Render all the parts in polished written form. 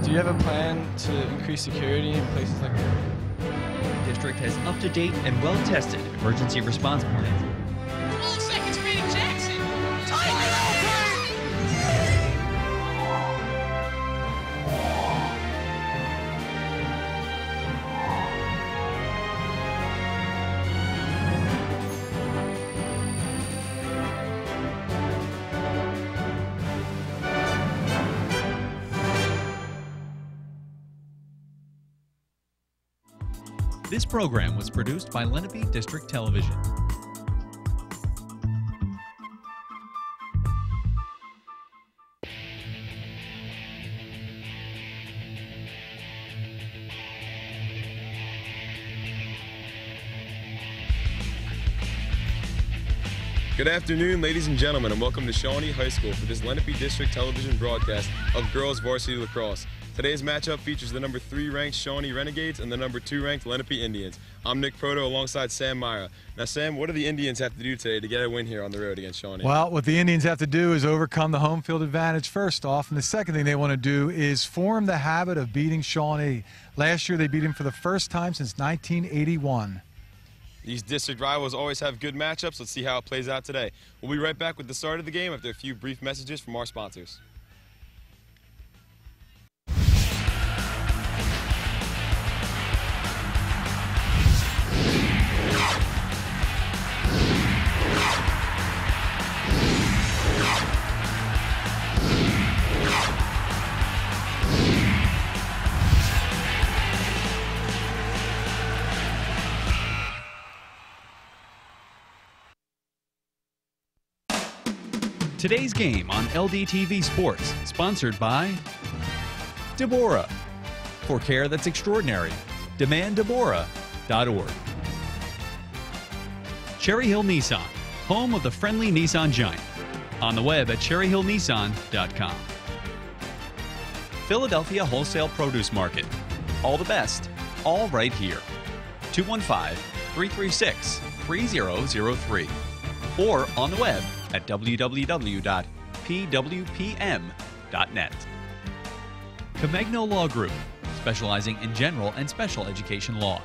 Do you have a plan to increase security in places like that? The district has up-to-date and well-tested emergency response plans. 12 seconds beating Jackson. Tighten it open! This program was produced by Lenape District Television. Good afternoon, ladies and gentlemen, and welcome to Shawnee High School for this Lenape District Television broadcast of girls varsity lacrosse. Today's matchup features the number 3 ranked Shawnee Renegades and the number 2 ranked Lenape Indians. I'm Nick Proto alongside Sam Myra. Now, Sam, what do the Indians have to do today to get a win here on the road against Shawnee? Well, what the Indians have to do is overcome the home field advantage first off, and the second thing they want to do is form the habit of beating Shawnee. Last year they beat him for the first time since 1981. These district rivals always have good matchups. Let's see how it plays out today. We'll be right back with the start of the game after a few brief messages from our sponsors. Today's game on LDTV Sports, sponsored by Deborah. For care that's extraordinary, demanddeborah.org. Cherry Hill Nissan, home of the friendly Nissan giant. On the web at cherryhillnissan.com. Philadelphia Wholesale Produce Market. All the best, all right here. 215-336-3003. Or on the web at www.pwpm.net. Comegno Law Group, specializing in general and special education law,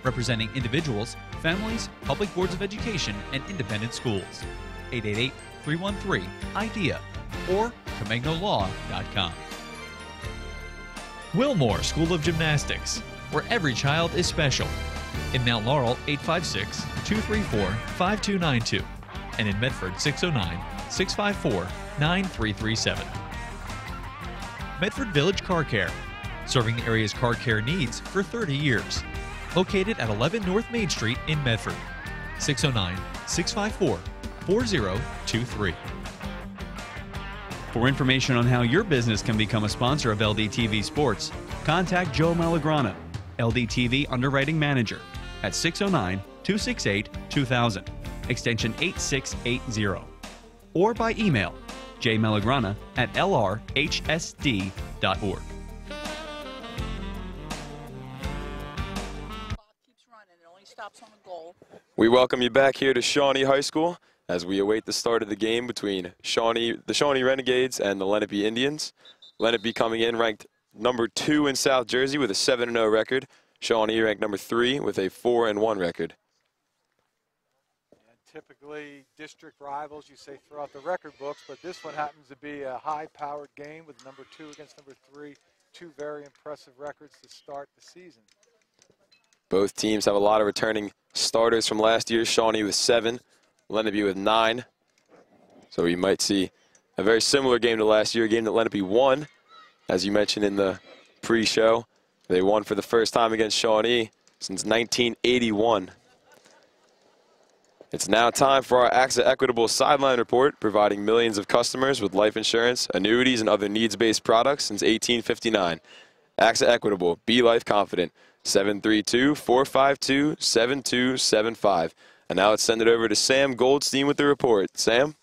representing individuals, families, public boards of education, and independent schools. 888-313-IDEA or ComegnoLaw.com. Wilmore School of Gymnastics, where every child is special. In Mount Laurel, 856-234-5292. And in Medford, 609-654-9337. Medford Village Car Care, serving the area's car care needs for 30 years. Located at 11 North Main Street in Medford, 609-654-4023. For information on how your business can become a sponsor of LDTV Sports, contact Joe Malagrana, LDTV Underwriting Manager, at 609-268-2000. extension 8680, or by email jmalagrana@lrhsd.org. We welcome you back here to Shawnee High School as we await the start of the game between the Shawnee Renegades and the Lenape Indians. Lenape coming in ranked number 2 in South Jersey with a 7-0 record. Shawnee ranked number 3 with a 4-1 record. Typically, district rivals, you say, throughout the record books, but this one happens to be a high-powered game with number 2 against number 3. 2 very impressive records to start the season. Both teams have a lot of returning starters from last year. Shawnee with 7, Lenape with 9. So we might see a very similar game to last year, a game that Lenape won. As you mentioned in the pre-show, they won for the first time against Shawnee since 1981. It's now time for our AXA Equitable Sideline Report, providing millions of customers with life insurance, annuities, and other needs-based products since 1859. AXA Equitable, be life confident, 732-452-7275. And now let's send it over to Sam Goldstein with the report. Sam?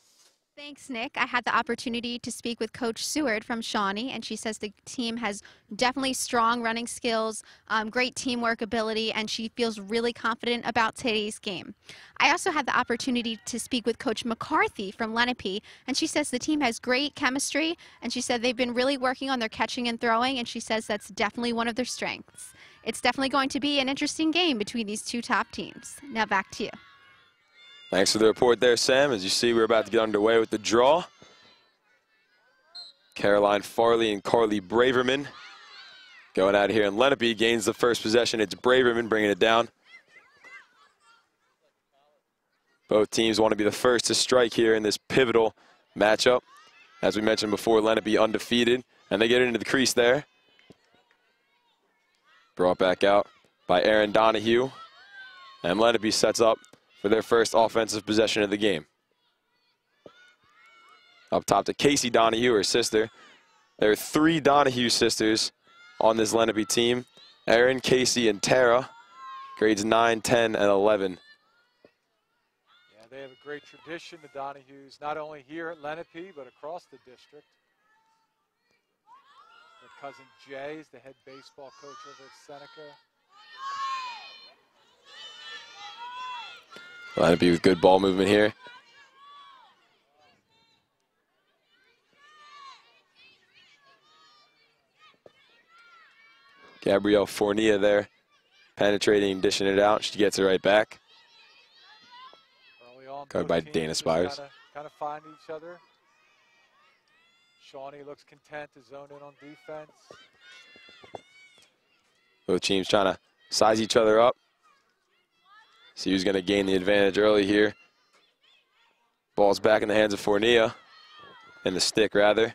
Thanks, Nick. I had the opportunity to speak with Coach Seward from Shawnee, and she says the team has definitely strong running skills, great teamwork ability, and she feels really confident about today's game. I also had the opportunity to speak with Coach McCarthy from Lenape, and she says the team has great chemistry, and she said they've been really working on their catching and throwing, and she says that's definitely one of their strengths. It's definitely going to be an interesting game between these two top teams. Now back to you. Thanks for the report there, Sam. As you see, we're about to get underway with the draw. Caroline Farley and Carly Braverman going out here, and Lenape gains the first possession. It's Braverman bringing it down. Both teams want to be the first to strike here in this pivotal matchup. As we mentioned before, Lenape undefeated, and they get into the crease there. Brought back out by Erin Donahue, and Lenape sets up for their first offensive possession of the game. Up top to Casey Donahue, her sister. There are 3 Donahue sisters on this Lenape team. Erin, Casey, and Tara, grades 9, 10, and 11. Yeah, they have a great tradition, the Donahues, not only here at Lenape, but across the district. Their cousin Jay is the head baseball coach over at Seneca. Lenape with good ball movement here. Gabrielle Fournier there, penetrating, dishing it out. She gets it right back. Early on, Covered by Dana Spires. Kind of find each other. Shawnee looks content to zone in on defense. Both teams trying to size each other up. See who's going to gain the advantage early here. Ball's back in the hands of Fournier, in the stick rather.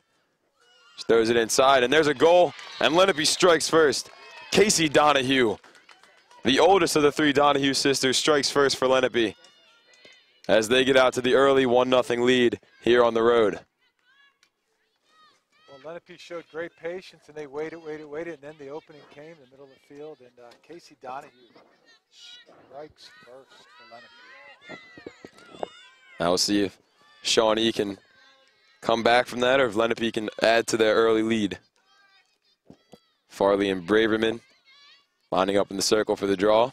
She throws it inside, and there's a goal, and Lenape strikes first. Casey Donahue, the oldest of the 3 Donahue sisters, strikes first for Lenape as they get out to the early 1-0 lead here on the road. Well, Lenape showed great patience, and they waited, and then the opening came in the middle of the field, and Casey Donahue strikes first for Lenape. Now we'll see if Shawnee can come back from that or if Lenape can add to their early lead. Farley and Braverman lining up in the circle for the draw.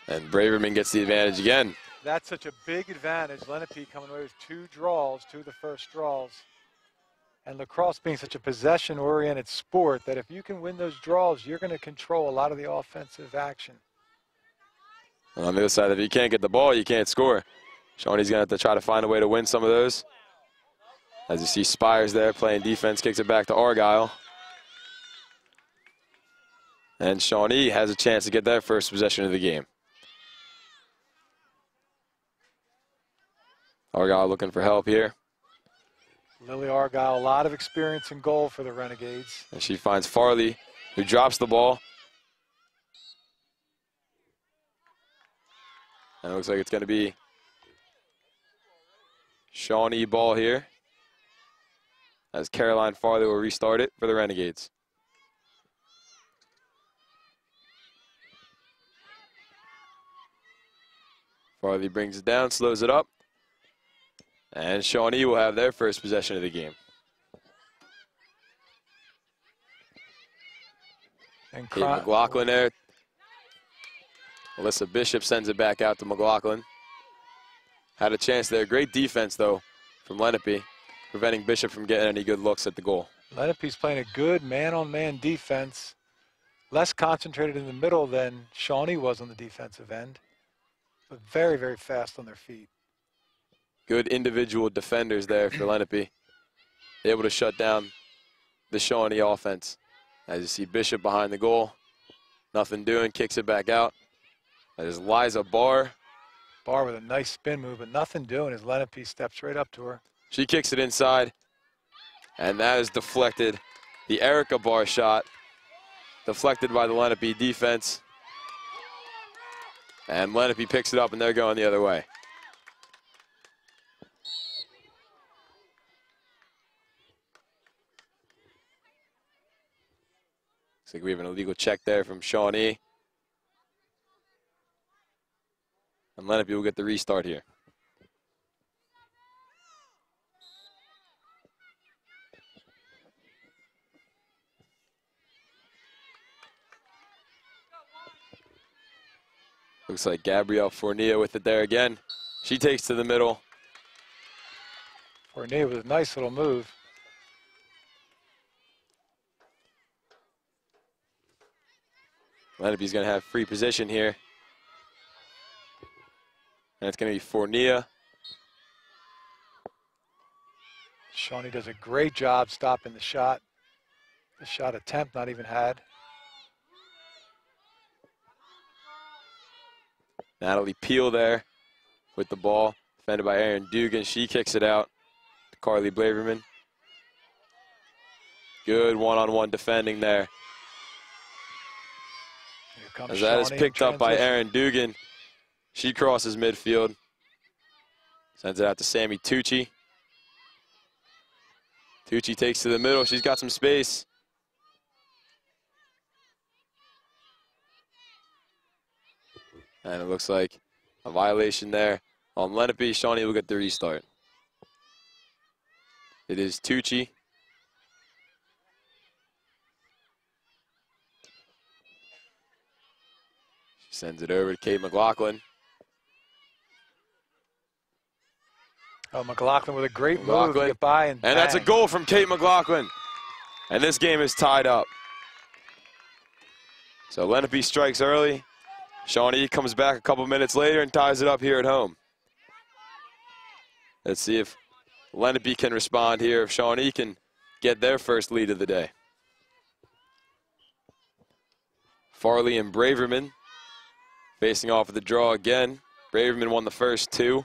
And Braverman gets the advantage again. That's such a big advantage. Lenape coming away with 2 draws, 2 of the first draws. And lacrosse being such a possession-oriented sport that if you can win those draws, you're going to control a lot of the offensive action. And on the other side, if you can't get the ball, you can't score. Shawnee's going to have to try to find a way to win some of those. As you see Spires there playing defense, kicks it back to Argyle. And Shawnee has a chance to get their first possession of the game. Argyle looking for help here. Lily Argyle, a lot of experience in goal for the Renegades. And she finds Farley, who drops the ball. And it looks like it's going to be Shawnee ball here, as Caroline Farley will restart it for the Renegades. Farley brings it down, slows it up. And Shawnee will have their first possession of the game. And Kate McLaughlin there. Alyssa Bishop sends it back out to McLaughlin. Had a chance there. Great defense, though, from Lenape, preventing Bishop from getting any good looks at the goal. Lenape's playing a good man-on-man defense. Less concentrated in the middle than Shawnee was on the defensive end. But very, very fast on their feet. Good individual defenders there for Lenape. Able to shut down the Shawnee offense. As you see Bishop behind the goal. Nothing doing, kicks it back out. That is Liza Barr. Barr with a nice spin move, but nothing doing as Lenape steps right up to her. She kicks it inside. And that is deflected. The Erica Barr shot. Deflected by the Lenape defense. And Lenape picks it up and they're going the other way. Looks like we have an illegal check there from Shawnee. And Lenape will get the restart here. Looks like Gabrielle Fournier with it there again. She takes to the middle. Fournier with a nice little move. Lenape's going to have free position here. And it's going to be Fournier. Shawnee does a great job stopping the shot. The shot attempt not even had. Natalie Peel there with the ball. Defended by Erin Dugan. She kicks it out to Carly Blaverman. Good one-on-one defending there. Here comes As that is Shawnee in picked up by transition. Erin Dugan. She crosses midfield. Sends it out to Sammy Tucci. Tucci takes to the middle. She's got some space. And it looks like a violation there on Lenape. Shawnee will get the restart. It is Tucci. She sends it over to Kate McLaughlin. Oh, McLaughlin with a great move to McLaughlin. get by and And that's a bang. goal from Kate McLaughlin. And this game is tied up. So Lenape strikes early. Shawnee comes back a couple minutes later and ties it up here at home. Let's see if Lenape can respond here, if Shawnee can get their first lead of the day. Farley and Braverman facing off with the draw again. Braverman won the first two.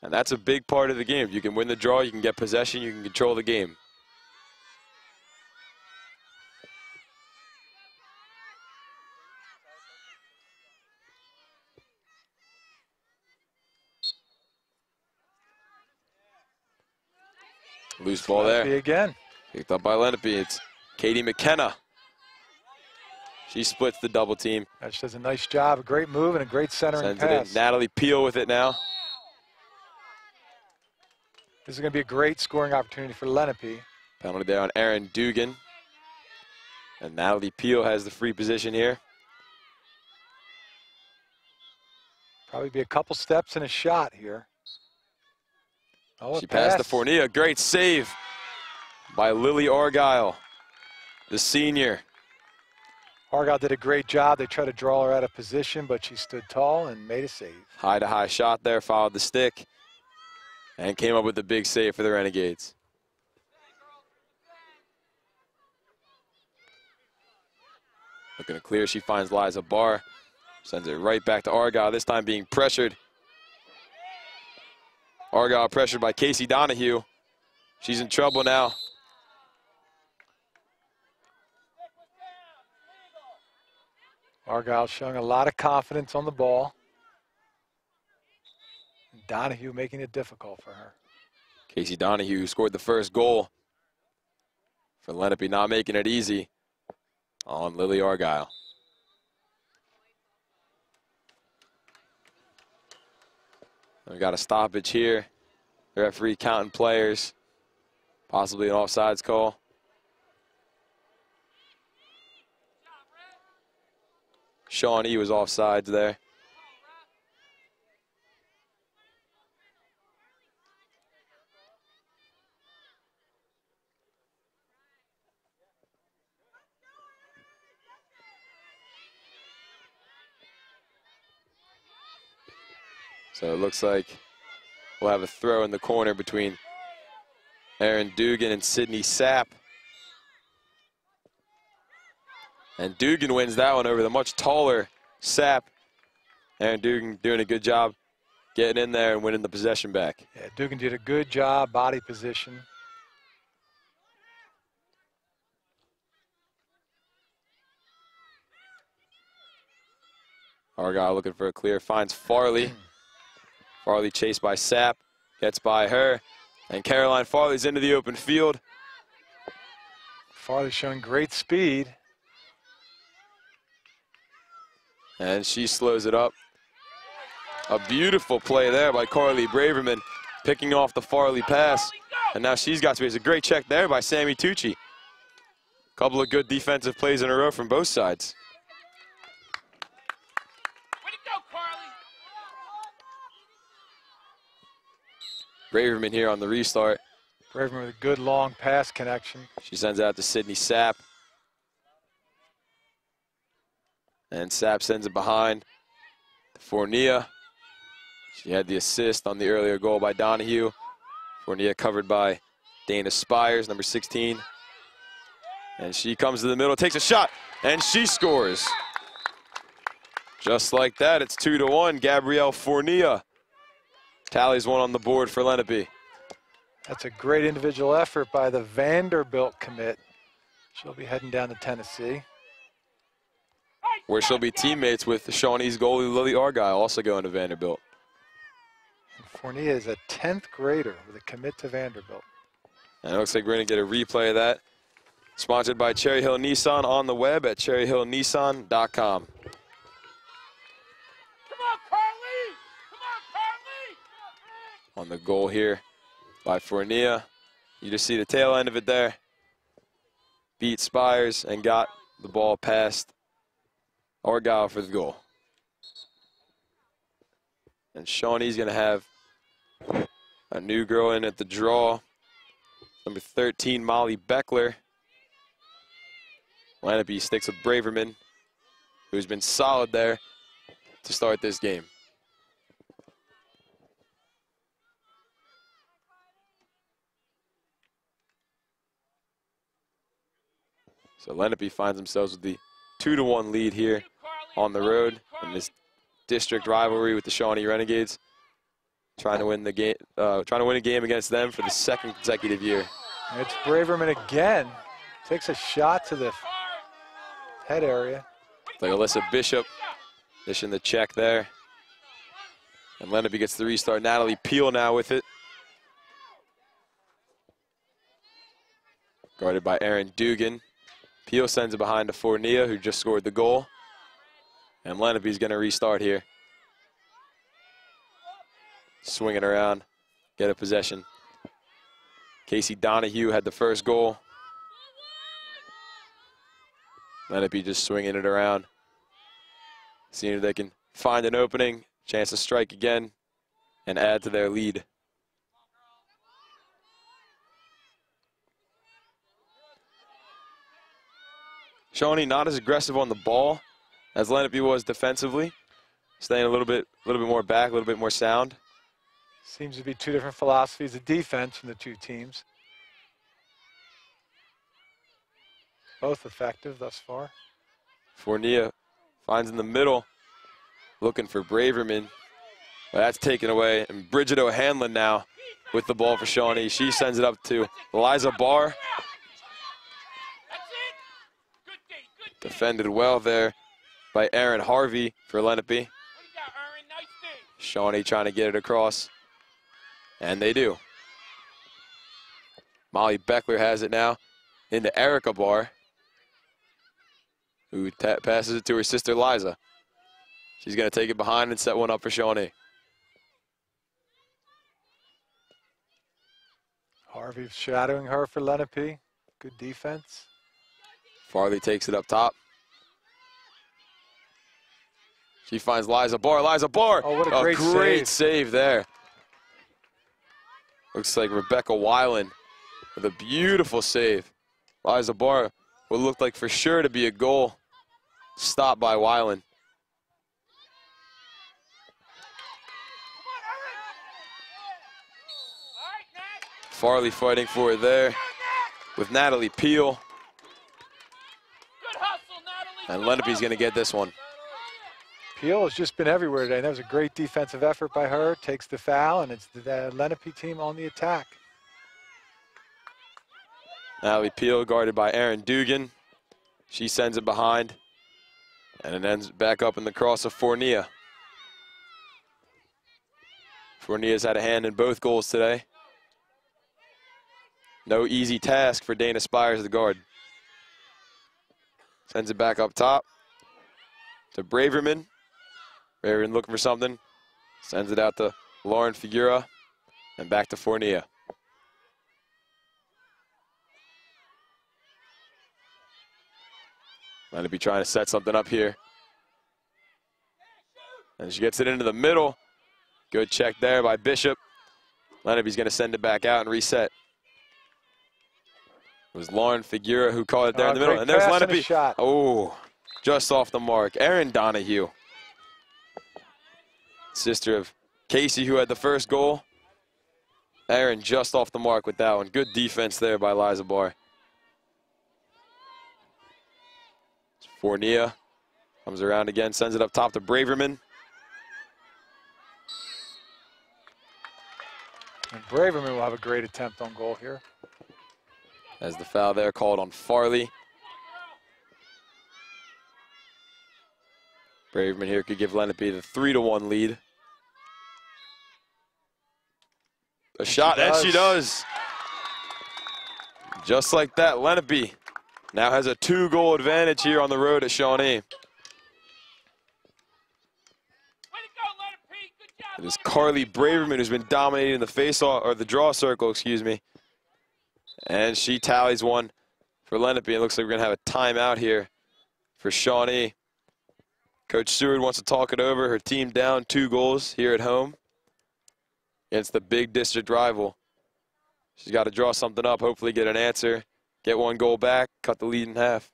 And that's a big part of the game. You can win the draw, you can get possession, you can control the game. Loose ball Lenape there. again. Picked up by Lenape. It's Katie McKenna. She splits the double team. She does a nice job, a great move and a great centering Sends it pass. in. Natalie Peel with it now. This is going to be a great scoring opportunity for Lenape. Penalty there on Erin Dugan. And Natalie Peel has the free position here. Probably be a couple steps and a shot here. Oh, She passed to Fournier. Great save by Lily Argyle, the senior. Argyle did a great job. They tried to draw her out of position, but she stood tall and made a save. High-to-high shot there, followed the stick, and came up with a big save for the Renegades. Looking to clear, she finds Liza Barr. Sends it right back to Argyle, this time being pressured. Argyle pressured by Casey Donahue. She's in trouble now. Argyle showing a lot of confidence on the ball. Donahue making it difficult for her. Casey Donahue scored the first goal for Lenape, not making it easy on Lily Argyle. We got a stoppage here. The referee counting players, possibly an offsides call. Shawnee was offsides there. So it looks like we'll have a throw in the corner between Erin Dugan and Sydney Sapp. And Dugan wins that one over the much taller Sapp. Erin Dugan doing a good job getting in there and winning the possession back. Yeah, Dugan did a good job, body position. Argyle looking for a clear, finds Farley. Farley chased by Sapp, gets by her, and Caroline Farley's into the open field. Farley showing great speed. And she slows it up. A beautiful play there by Carly Braverman, picking off the Farley pass. And now she's got space. A great check there by Sammy Tucci. Couple of good defensive plays in a row from both sides. Way to go, Carly. Braverman here on the restart. Braverman with a good long pass connection. She sends it out to Sydney Sapp. And Sapp sends it behind to Fournier. She had the assist on the earlier goal by Donahue. Fournier covered by Dana Spires, number 16. And she comes to the middle, takes a shot, and she scores. Just like that, it's 2-1. Gabrielle Fournier tallies one on the board for Lenape. That's a great individual effort by the Vanderbilt commit. She'll be heading down to Tennessee, where she'll be teammates with Shawnee's goalie Lily Argyle, also going to Vanderbilt. and Fournier is a 10th grader with a commit to Vanderbilt. And it looks like we're going to get a replay of that. Sponsored by Cherry Hill Nissan on the web at cherryhillnissan.com. Come on, Carly! Come on, Carly! On the goal here by Fournier. You just see the tail end of it there. Beat Spires and got the ball past Argyle for the goal. And Shawnee's going to have a new girl in at the draw. Number 13, Molly Beckler. Lenape sticks with Braverman, who's been solid there to start this game. So Lenape finds themselves with the 2-1 lead here on the road in this district rivalry with the Shawnee Renegades, trying to win the game, trying to win a game against them for the second consecutive year. It's Braverman again. Takes a shot to the head area. It's like Alyssa Bishop dishing the check there. And Lenape gets the restart. Natalie Peel now with it. Guarded by Erin Dugan. Peel sends it behind to Fournier, who just scored the goal. And Lenape's going to restart here. Swing it around, get a possession. Casey Donahue had the first goal. Lenape just swinging it around, seeing if they can find an opening, chance to strike again, and add to their lead. Shawnee not as aggressive on the ball as Lenape was defensively, staying a little bit more back, a little bit more sound. Seems to be two different philosophies of defense from the two teams. Both effective thus far. Fournier finds in the middle, looking for Braverman. But that's taken away, and Bridget O'Hanlon now with the ball for Shawnee. She sends it up to Eliza Barr. Defended well there by Aaron Harvey for Lenape. Shawnee trying to get it across, and they do. Molly Beckler has it now into Erica Barr, who passes it to her sister Liza. She's going to take it behind and set one up for Shawnee. Harvey shadowing her for Lenape. Good defense. Farley takes it up top. She finds Liza Barr. Liza Barr! Oh, what a great save there. Looks like Rebecca Weiland with a beautiful save. Liza Barr, what looked like for sure to be a goal, stopped by Weiland. Farley fighting for it there with Natalie Peel. And Lenape's going to get this one. Peel has just been everywhere today. That was a great defensive effort by her. Takes the foul, and it's the Lenape team on the attack. Natalie Peel guarded by Erin Dugan. She sends it behind, and it ends back up in the cross of Fournier. Fournier's had a hand in both goals today. No easy task for Dana Spires, the guard. Sends it back up top to Braverman. Braverman looking for something. Sends it out to Lauren Figuera and back to Fournier. Lenape trying to set something up here. And she gets it into the middle. Good check there by Bishop. Lenape's going to send it back out and reset. It was Lauren Figuera who caught it there in the middle. And there's Lenape. Oh, just off the mark. Erin Donahue, sister of Casey, who had the first goal. Erin just off the mark with that one. Good defense there by Liza Barr. Fournier comes around again, sends it up top to Braverman. And Braverman will have a great attempt on goal here. As the foul there called on Farley. Braverman here could give Lenape the 3-1 lead. A shot, and she does. Just like that, Lenape now has a 2-goal advantage here on the road at Shawnee. It is Carly Braverman who's been dominating the face-off, or the draw circle, excuse me. And she tallies one for Lenape. It looks like we're going to have a timeout here for Shawnee. Coach Seward wants to talk it over. Her team down 2 goals here at home against the big district rival. She's got to draw something up, hopefully get an answer, get 1 goal back, cut the lead in half.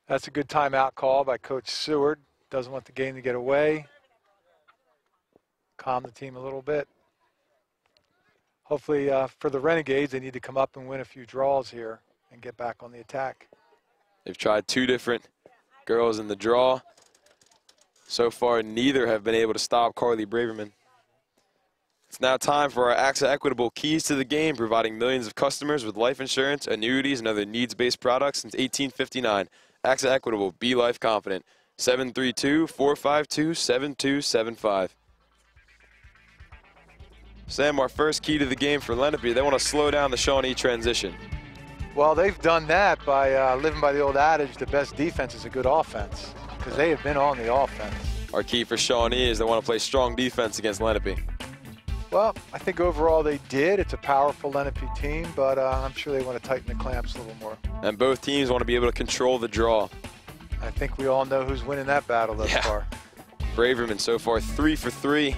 That's a good timeout call by Coach Seward. Doesn't want the game to get away. Calm the team a little bit. Hopefully for the Renegades, they need to come up and win a few draws here and get back on the attack. They've tried 2 different girls in the draw. So far, neither have been able to stop Carly Braverman. It's now time for our AXA Equitable Keys to the Game, providing millions of customers with life insurance, annuities, and other needs-based products since 1859. AXA Equitable, be life confident. 732-452-7275. Sam, our first key to the game for Lenape, they want to slow down the Shawnee transition. Well, they've done that by living by the old adage, the best defense is a good offense, because they have been on the offense. Our key for Shawnee is they want to play strong defense against Lenape. Well, I think overall they did. It's a powerful Lenape team, but I'm sure they want to tighten the clamps a little more. And both teams want to be able to control the draw. I think we all know who's winning that battle thus far. Braverman so far 3 for 3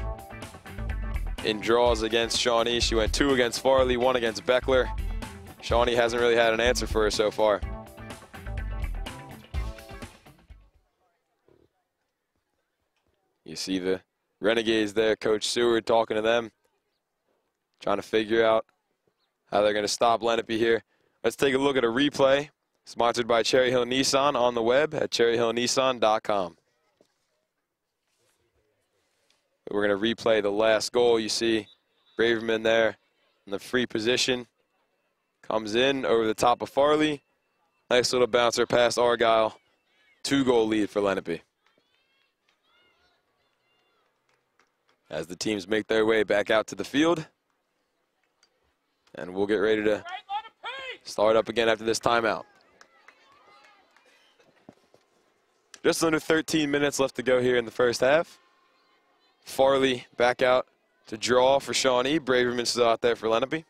in draws against Shawnee. She went 2 against Farley, 1 against Beckler. Shawnee hasn't really had an answer for her so far. You see the Renegades there, Coach Seward talking to them, trying to figure out how they're going to stop Lenape here. Let's take a look at a replay sponsored by Cherry Hill Nissan on the web at cherryhillnissan.com. We're going to replay the last goal. You see Braverman there in the free position. Comes in over the top of Farley. Nice little bouncer past Argyle. 2-goal lead for Lenape. As the teams make their way back out to the field. And we'll get ready to start up again after this timeout. Just under 13 minutes left to go here in the first half. Farley back out to draw for Shawnee. Braverman still out there for Lenape.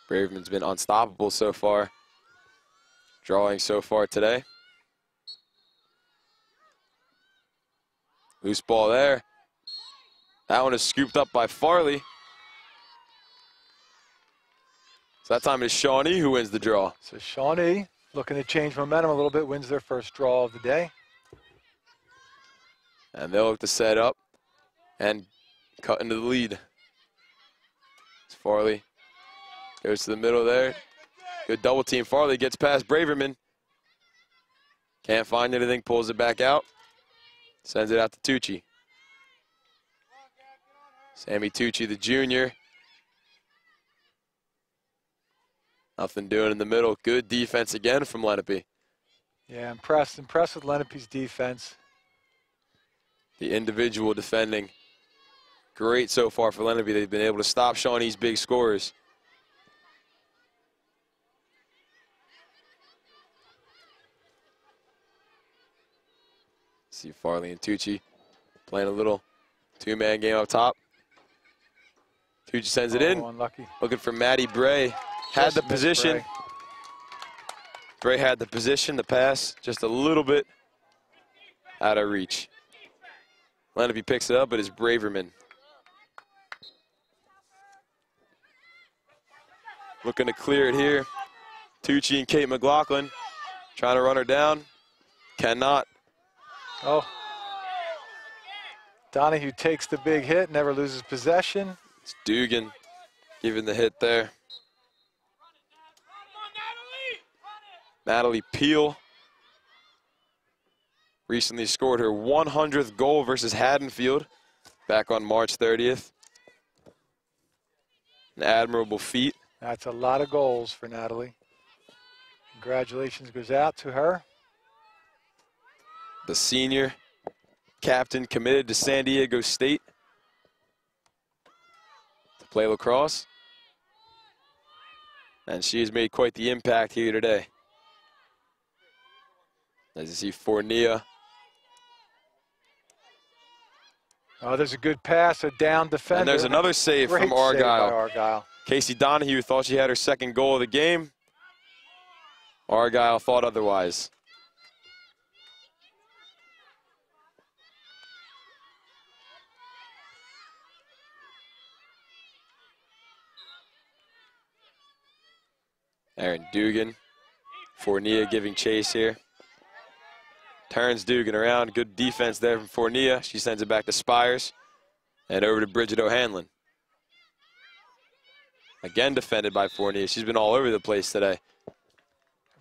Braverman's been unstoppable so far, drawing so far today. Loose ball there. That one is scooped up by Farley. So that time it's Shawnee who wins the draw. So Shawnee, looking to change momentum a little bit, wins their first draw of the day. And they'll look to set up and cut into the lead. It's Farley. Goes to the middle there. Good double team. Farley gets past Braverman. Can't find anything, pulls it back out. Sends it out to Tucci. Sammy Tucci, the junior. Nothing doing in the middle. Good defense again from Lenape. Yeah, impressed with Lenape's defense. The individual defending great so far for Lenape. They've been able to stop Shawnee's big scorers. See Farley and Tucci playing a little two-man game up top. Tucci sends it in. Unlucky. Looking for Maddie Bray. Had the position. Bray had the position, the pass, just a little bit out of reach. Lenape picks it up, but it's Braverman. Looking to clear it here. Tucci and Kate McLaughlin trying to run her down. Cannot. Oh. Donahue takes the big hit, never loses possession. It's Dugan giving the hit there. Natalie Peel recently scored her 100th goal versus Haddonfield back on March 30th. An admirable feat. That's a lot of goals for Natalie. Congratulations goes out to her. The senior captain committed to San Diego State to play lacrosse. And she has made quite the impact here today. As you see Fournier. Oh, there's a good pass, a down defender. And there's another save Great from Argyle. Save by Argyle. Casey Donahue thought she had her second goal of the game. Argyle thought otherwise. Aaron Dugan. Fournier giving chase here. Turns Dugan around. Good defense there from Fournier. She sends it back to Spires. And over to Bridget O'Hanlon. Again defended by Fournier. She's been all over the place today.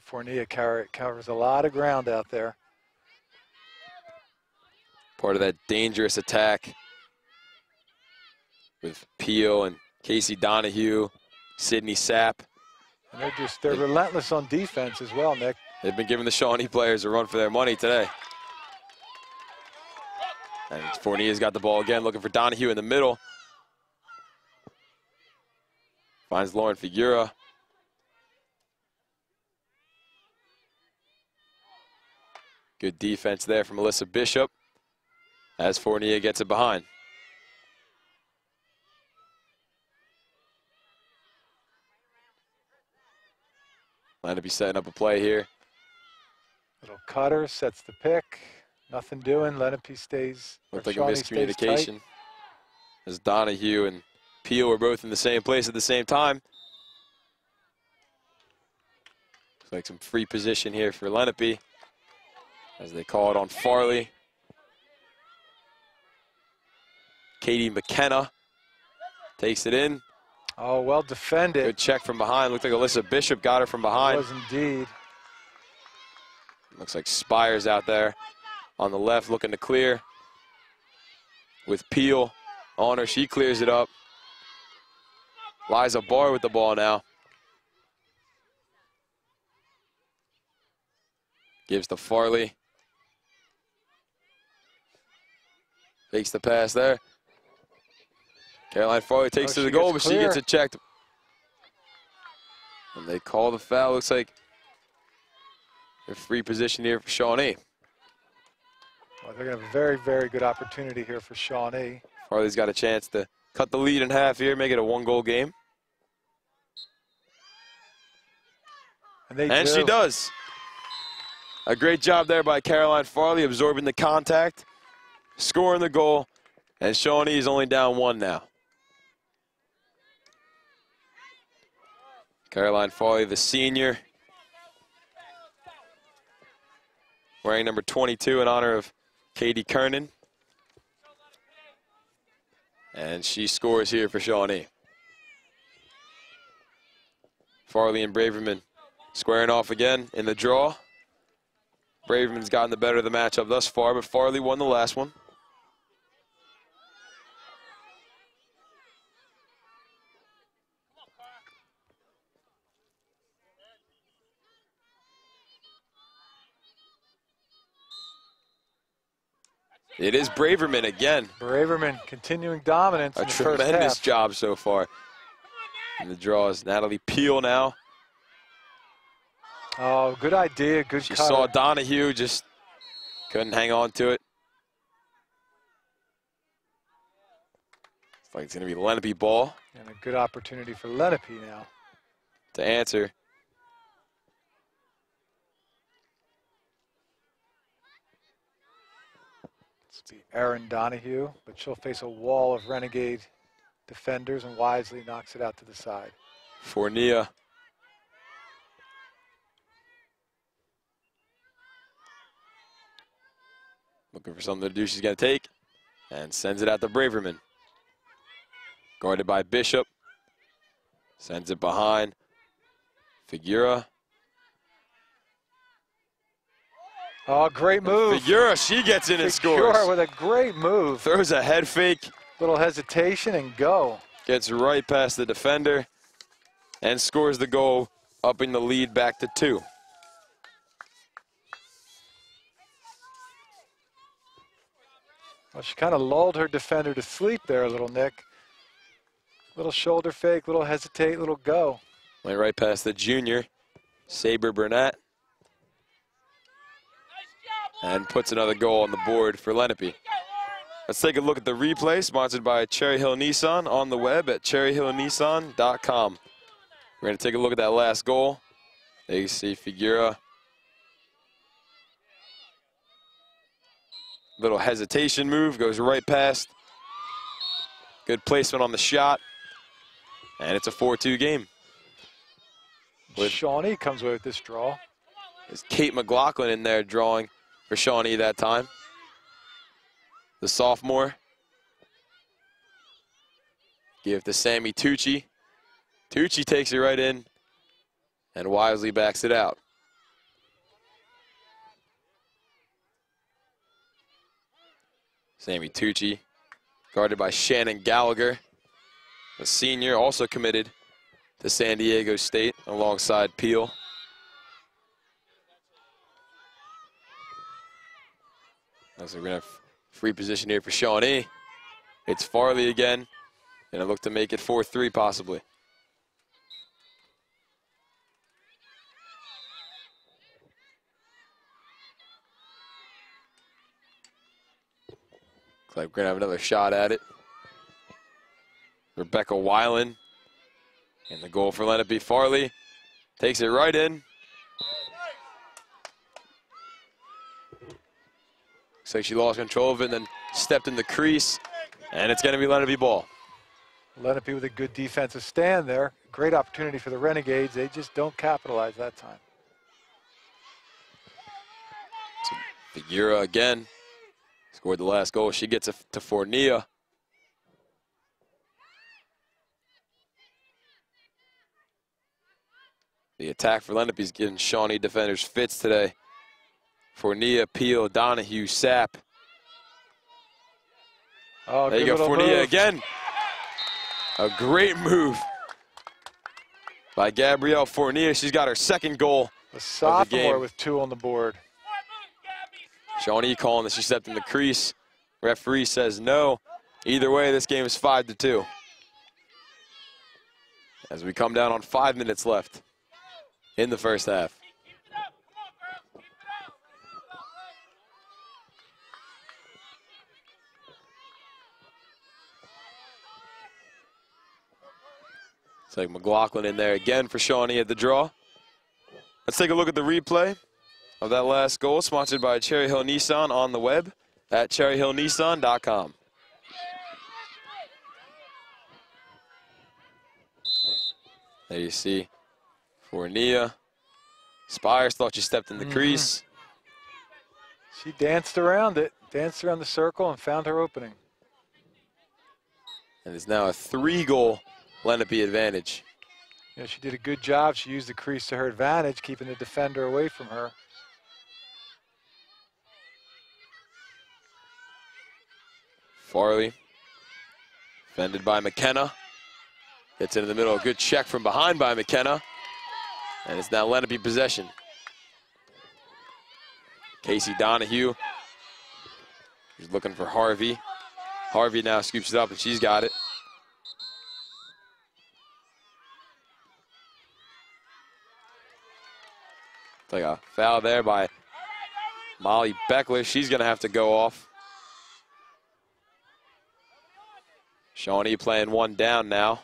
Fournier covers a lot of ground out there. Part of that dangerous attack with Peel and Casey Donahue, Sydney Sapp. And they're relentless on defense as well, Nick. They've been giving the Shawnee players a run for their money today. And Fournier's got the ball again, looking for Donahue in the middle. Finds Lauren Figura. Good defense there from Alyssa Bishop as Fournier gets it behind. Lenape setting up a play here. Little cutter, sets the pick. Nothing doing. Lenape stays. Looked like Shawnee a miscommunication. As Donahue and Peel were both in the same place at the same time. Looks like some free position here for Lenape as they call it on Farley. Katie McKenna takes it in. Oh, well defended. Good check from behind. Looked like Alyssa Bishop got her from behind. It was indeed. Looks like Spires out there on the left looking to clear. With Peel on her, she clears it up. Liza Barr with the ball now. Gives to Farley. Takes the pass there. Caroline Farley takes to the goal, but she gets it checked. And they call the foul. Looks like a free position here for Shawnee. Well, they're going to have a very, very good opportunity here for Shawnee. Farley's got a chance to cut the lead in half here, make it a one-goal game. And she does. A great job there by Caroline Farley, absorbing the contact, scoring the goal, and Shawnee is only down one now. Caroline Farley, the senior, wearing number 22 in honor of Katie Kernan. And she scores here for Shawnee. Farley and Braverman squaring off again in the draw. Braverman's gotten the better of the matchup thus far, but Farley won the last one. It is Braverman again. Braverman continuing dominance A in the first tremendous half. job so far. And the draw is Natalie Peel now. Oh, good idea, good She cutter. saw Donahue, just couldn't hang on to it. It's like it's going to be Lenape ball And a good opportunity for Lenape now. to answer. It's be Erin Donahue, but she'll face a wall of Renegade defenders and wisely knocks it out to the side. Fournier. Looking for something to do. She's going to take and sends it out to Braverman. Guarded by Bishop. Sends it behind. Figura. Oh, great move. Figura, she gets in and Figura scores. with a great move. Throws a head fake. Little hesitation and go. Gets right past the defender and scores the goal, upping the lead back to 2. Well, she kind of lulled her defender to sleep there a little, Nick. Little shoulder fake, little hesitate, little go. Went right past the junior, Saber Burnett. And puts another goal on the board for Lenape. Let's take a look at the replay, sponsored by Cherry Hill Nissan on the web at cherryhillnissan.com. We're going to take a look at that last goal. There you see Figura. Little hesitation move, goes right past. Good placement on the shot. And it's a 4-2 game. With Shawnee comes away with this draw. There's Kate McLaughlin in there drawing for Shawnee that time. The sophomore. Give to Sammy Tucci. Tucci takes it right in and wisely backs it out. Sammy Tucci, guarded by Shannon Gallagher, a senior, also committed to San Diego State alongside Peel. So we're going to have free position here for Shawnee. It's Farley again, and it looked to make it 4-3 possibly. Looks like we're going to have another shot at it. Rebecca Weiland, and the goal for Lenape. Farley takes it right in. Looks like she lost control of it and then stepped in the crease, and it's going to be Lenape ball. Lenape with a good defensive stand there. Great opportunity for the Renegades. They just don't capitalize that time. So Figura again scored the last goal. She gets it to Fournier. The attack for Lenape is giving Shawnee defenders fits today. Fournier, Peel, Donahue, Sapp. Oh, there you good go, little Fournier move. again. A great move by Gabrielle Fournier. She's got her second goal The of the sophomore game. with 2 on the board. Shawnee calling that she stepped in the crease. Referee says no. Either way, this game is 5-2. As we come down on 5 minutes left in the first half. It's like McLaughlin in there again for Shawnee at the draw. Let's take a look at the replay of that last goal, sponsored by Cherry Hill Nissan on the web at cherryhillnissan.com. There you see Fournier. Spires thought she stepped in the crease. She danced around it, danced around the circle and found her opening. And it's now a 3-goal Lenape advantage. You know, she did a good job. She used the crease to her advantage, keeping the defender away from her. Farley, defended by McKenna. Gets into the middle, a good check from behind by McKenna. And it's now Lenape possession. Casey Donahue She's looking for Harvey. Harvey now scoops it up, and she's got it. It's like a foul there by Molly Beckler. She's going to have to go off. Shawnee playing one down now.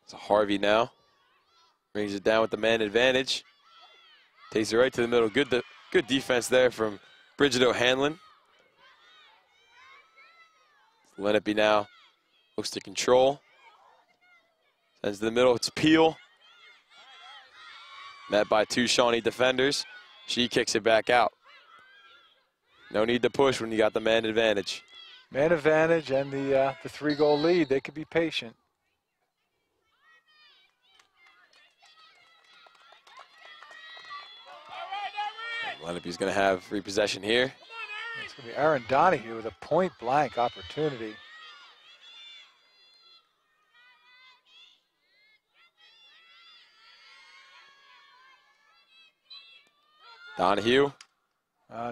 So Harvey now brings it down with the man advantage. Takes it right to the middle. Good defense there from Bridget O'Hanlon. Lenape now looks to control. Sends to the middle. It's Peel. Met by two Shawnee defenders. She kicks it back out. No need to push when you got the man advantage. Man advantage and the 3-goal lead. They could be patient. Lenape's going to have repossession here. It's going to be Aaron Donahue with a point-blank opportunity. Donahue.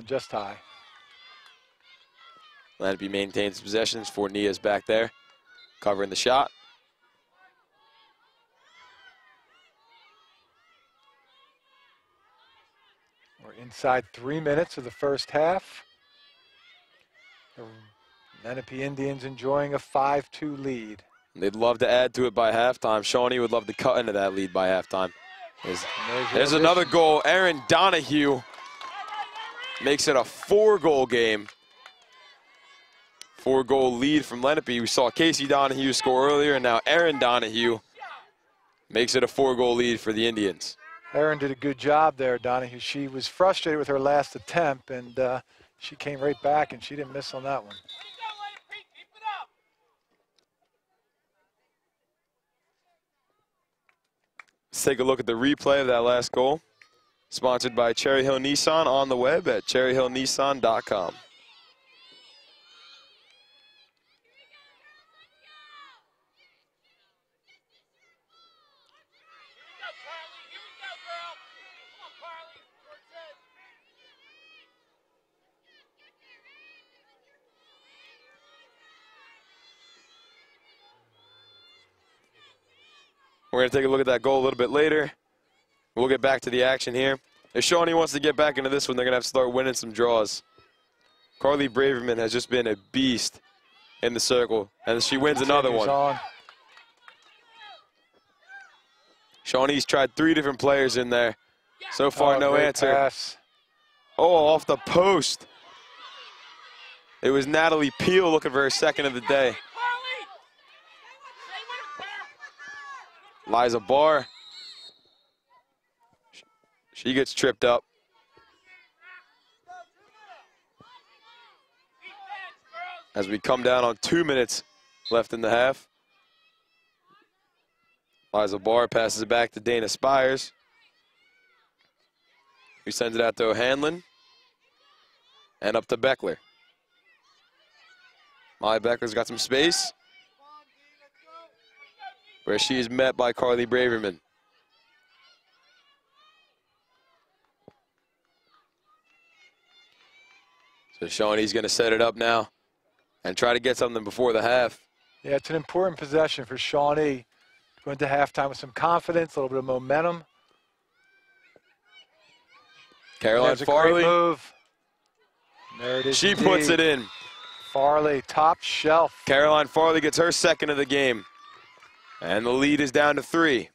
Just high. Lenape maintains possessions. Fornia's back there, covering the shot. We're inside 3 minutes of the first half. The Lenape Indians enjoying a 5-2 lead. They'd love to add to it by halftime. Shawnee would love to cut into that lead by halftime. There's another goal. Aaron Donahue makes it a 4-goal game. 4-goal lead from Lenape. We saw Casey Donahue score earlier, and now Aaron Donahue makes it a 4-goal lead for the Indians. Aaron did a good job there, Donahue. She was frustrated with her last attempt, and she came right back, and she didn't miss on that one. Let's take a look at the replay of that last goal. Sponsored by Cherry Hill Nissan on the web at cherryhillnissan.com. We're going to take a look at that goal a little bit later. We'll get back to the action here. If Shawnee wants to get back into this one, they're going to have to start winning some draws. Carly Braverman has just been a beast in the circle, and she wins another one. Shawnee's tried 3 different players in there. So far, no answer. Pass. Oh, off the post. It was Natalie Peel looking for her second of the day. Liza Barr. She gets tripped up. As we come down on 2 minutes left in the half. Liza Barr passes it back to Dana Spires, who sends it out to O'Hanlon and up to Beckler. Molly Beckler's got some space, where she is met by Carly Braverman. So Shawnee's going to set it up now and try to get something before the half. Yeah, it's an important possession for Shawnee. Going to halftime with some confidence, a little bit of momentum. Caroline There's Farley. A great move. There it is. She indeed. puts it in. Farley, top shelf. Caroline Farley gets her second of the game. And the lead is down to 3.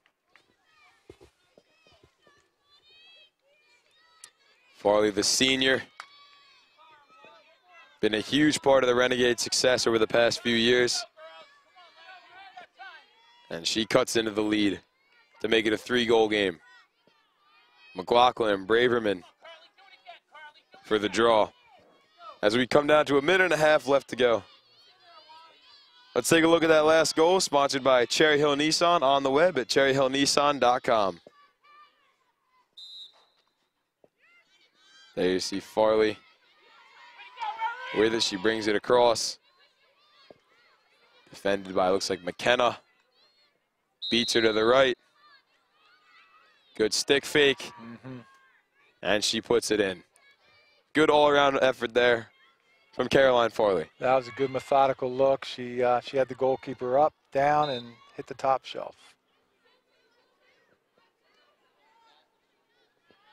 Farley, the senior, been a huge part of the Renegade success over the past few years. And she cuts into the lead to make it a 3-goal game. McLaughlin and Braverman for the draw. As we come down to 1.5 minutes left to go. Let's take a look at that last goal, sponsored by Cherry Hill Nissan on the web at cherryhillnissan.com. There you see Farley. The way that she brings it across. Defended by, looks like McKenna. Beats her to the right. Good stick fake. And she puts it in. Good all-around effort there from Caroline Farley. That was a good methodical look. She had the goalkeeper up, down, and hit the top shelf.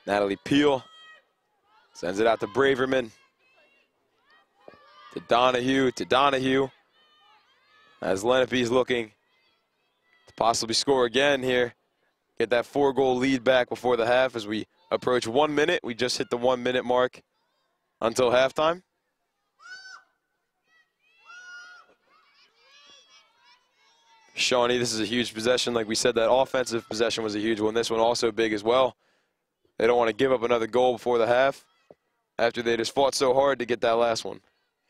Natalie Peel sends it out to Braverman. To Donahue. As Lenape's looking to possibly score again here. Get that 4-goal lead back before the half as we approach 1 minute. We just hit the 1 minute mark until halftime. Shawnee, this is a huge possession. Like we said, that offensive possession was a huge one. This one also big as well. They don't want to give up another goal before the half after they just fought so hard to get that last one.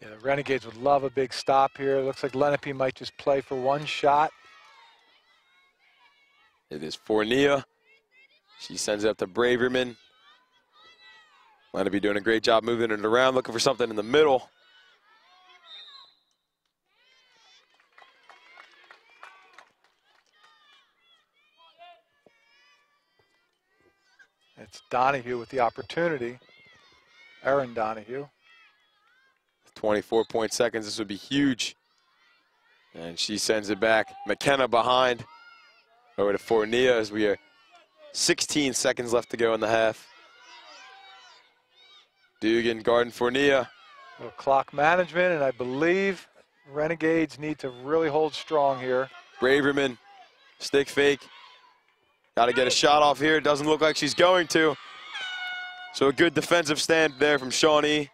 Yeah, the Renegades would love a big stop here. Looks like Lenape might just play for one shot. It is Fournier. She sends it up to Braverman. Lenape doing a great job moving it around, looking for something in the middle. It's Donahue with the opportunity. Erin Donahue. 24 seconds, this would be huge. And she sends it back. McKenna behind. Over to Fournier as we are 16 seconds left to go in the half. Dugan guarding Fournier. Well, clock management, and I believe Renegades need to really hold strong here. Braverman, stick fake. Got to get a shot off here. It doesn't look like she's going to. So a good defensive stand there from Shawnee.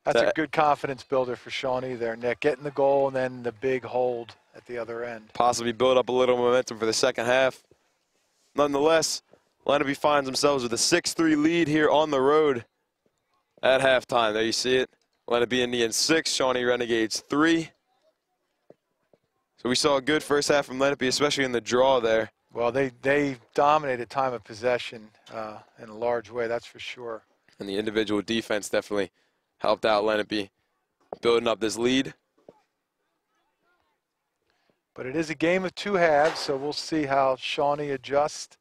That's a good confidence builder for Shawnee there, Nick. Getting the goal and then the big hold at the other end. Possibly build up a little momentum for the second half. Nonetheless, Lenape finds themselves with a 6-3 lead here on the road at halftime. There you see it. Lenape Indians 6, Shawnee Renegades 3. So we saw a good first half from Lenape, especially in the draw there. Well, they dominated time of possession in a large way, that's for sure. And the individual defense definitely helped out Lenape building up this lead. But it is a game of two halves, so we'll see how Shawnee adjusts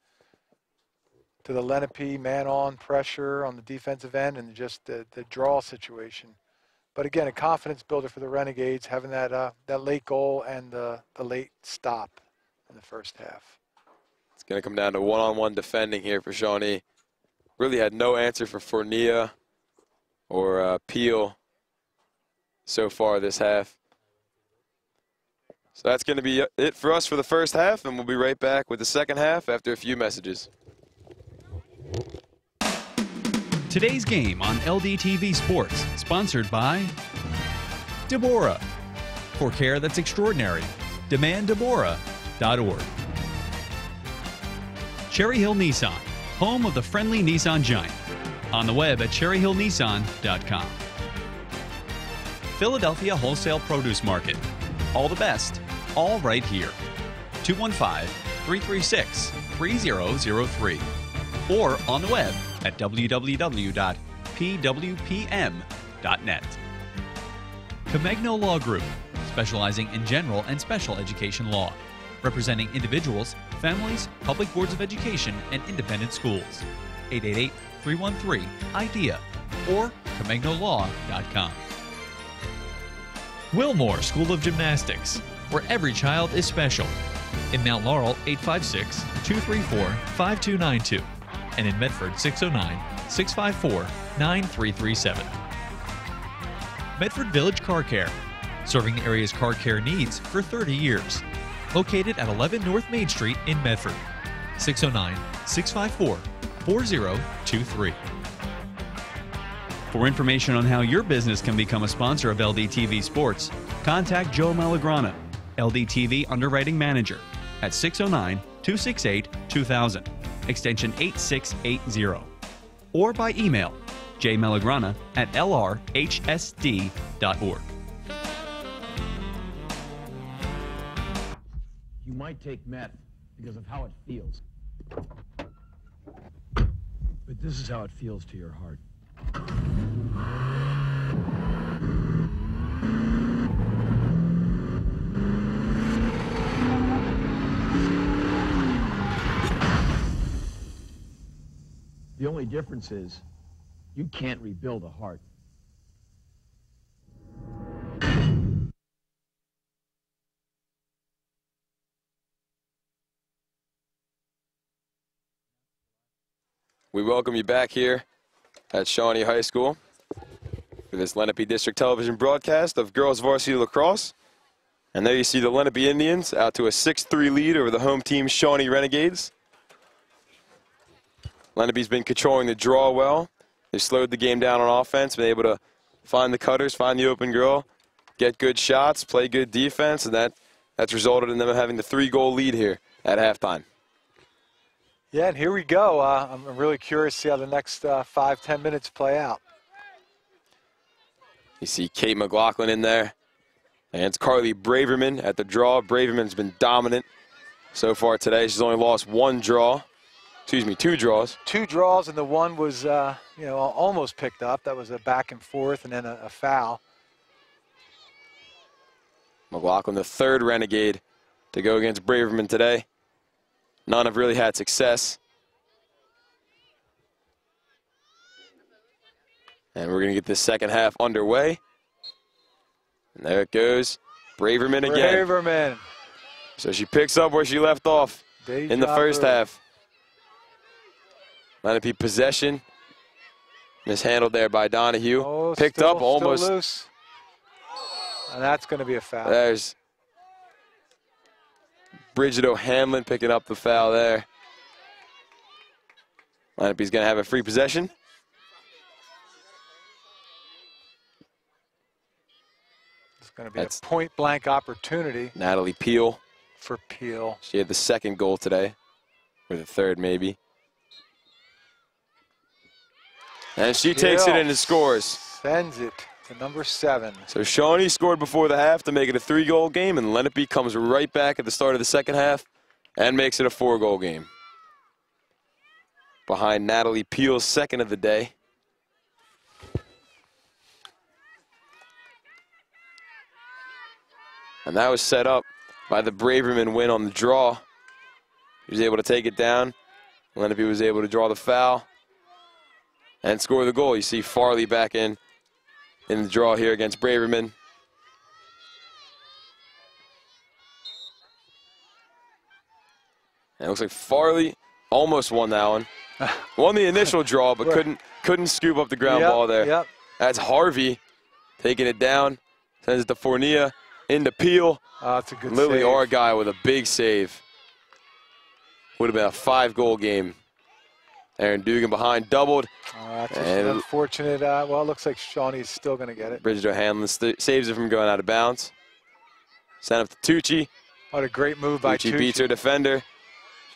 to the Lenape man-on pressure on the defensive end and just the draw situation. But again, a confidence builder for the Renegades, having that late goal and the late stop in the first half. It's going to come down to one-on-one defending here for Shawnee. Really had no answer for Fournier or Peel so far this half. So that's going to be it for us for the first half, and we'll be right back with the second half after a few messages. Today's game on LDTV Sports, sponsored by Deborah. For care that's extraordinary, demanddeborah.org. Cherry Hill Nissan, home of the friendly Nissan giant. On the web at cherryhillnissan.com. Philadelphia Wholesale Produce Market. All the best, all right here. 215-336-3003. Or on the web at www.pwpm.net. Comegno Law Group, specializing in general and special education law, representing individuals, families, public boards of education, and independent schools. 888-313-IDEA or ComegnoLaw.com. Wilmore School of Gymnastics, where every child is special. In Mount Laurel, 856-234-5292. And in Medford, 609-654-9337. Medford Village Car Care, serving the area's car care needs for 30 years. Located at 11 North Main Street in Medford. 609-654-4023. For information on how your business can become a sponsor of LDTV Sports, contact Joe Malagrana, LDTV Underwriting Manager, at 609-268-2000, extension 8680, or by email jmalagrana@lrhsd.org. You might take meth because of how it feels. But this is how it feels to your heart. only difference is you can't rebuild a heart. We welcome you back here at Shawnee High School for this Lenape District Television broadcast of girls varsity lacrosse. And there you see the Lenape Indians out to a 6-3 lead over the home team Shawnee Renegades. Lenape's been controlling the draw well. They slowed the game down on offense, been able to find the cutters, find the open girl, get good shots, play good defense, and that's resulted in them having the 3-goal lead here at halftime. Yeah, and here we go. I'm really curious to see how the next 5-10 minutes play out. You see Kate McLaughlin in there. And it's Carly Braverman at the draw. Braverman's been dominant so far today. She's only lost two draws. 2 draws, and the one was, almost picked up. That was a back and forth and then a foul. McLaughlin, the 3rd Renegade to go against Braverman today. None have really had success. And we're going to get this second half underway. And there it goes. Braverman again. Braverman. So she picks up where she left off in the first half. Lenape possession. Mishandled there by Donahue. Oh, picked up almost. Still loose. And that's going to be a foul. There's Bridget O'Hanlon picking up the foul there. Lenape's going to have a free possession. It's going to be a point-blank opportunity. Natalie Peel. For Peel. She had the 2nd goal today, or the 3rd maybe. And she takes it in and scores. Sends it to number 7. So Shawnee scored before the half to make it a 3-goal game, and Lenape comes right back at the start of the second half and makes it a 4-goal game. Behind Natalie Peel's 2nd of the day. And that was set up by the Braverman win on the draw. He was able to take it down. Lenape was able to draw the foul and score the goal. You see Farley back in the draw here against Braverman. And it looks like Farley almost won that one. Won the initial draw, but couldn't scoop up the ground ball there. Yep. That's Harvey taking it down. Sends it to Fournier, into Peel. That's a good Lily save. Argyle with a big save. Would have been a 5-goal game. Aaron Dugan behind, doubled. That's an unfortunate. Well, it looks like Shawnee's still going to get it. Bridget O'Hanlon saves it from going out of bounds. Sent up to Tucci. What a great move by Tucci. Tucci beats her defender.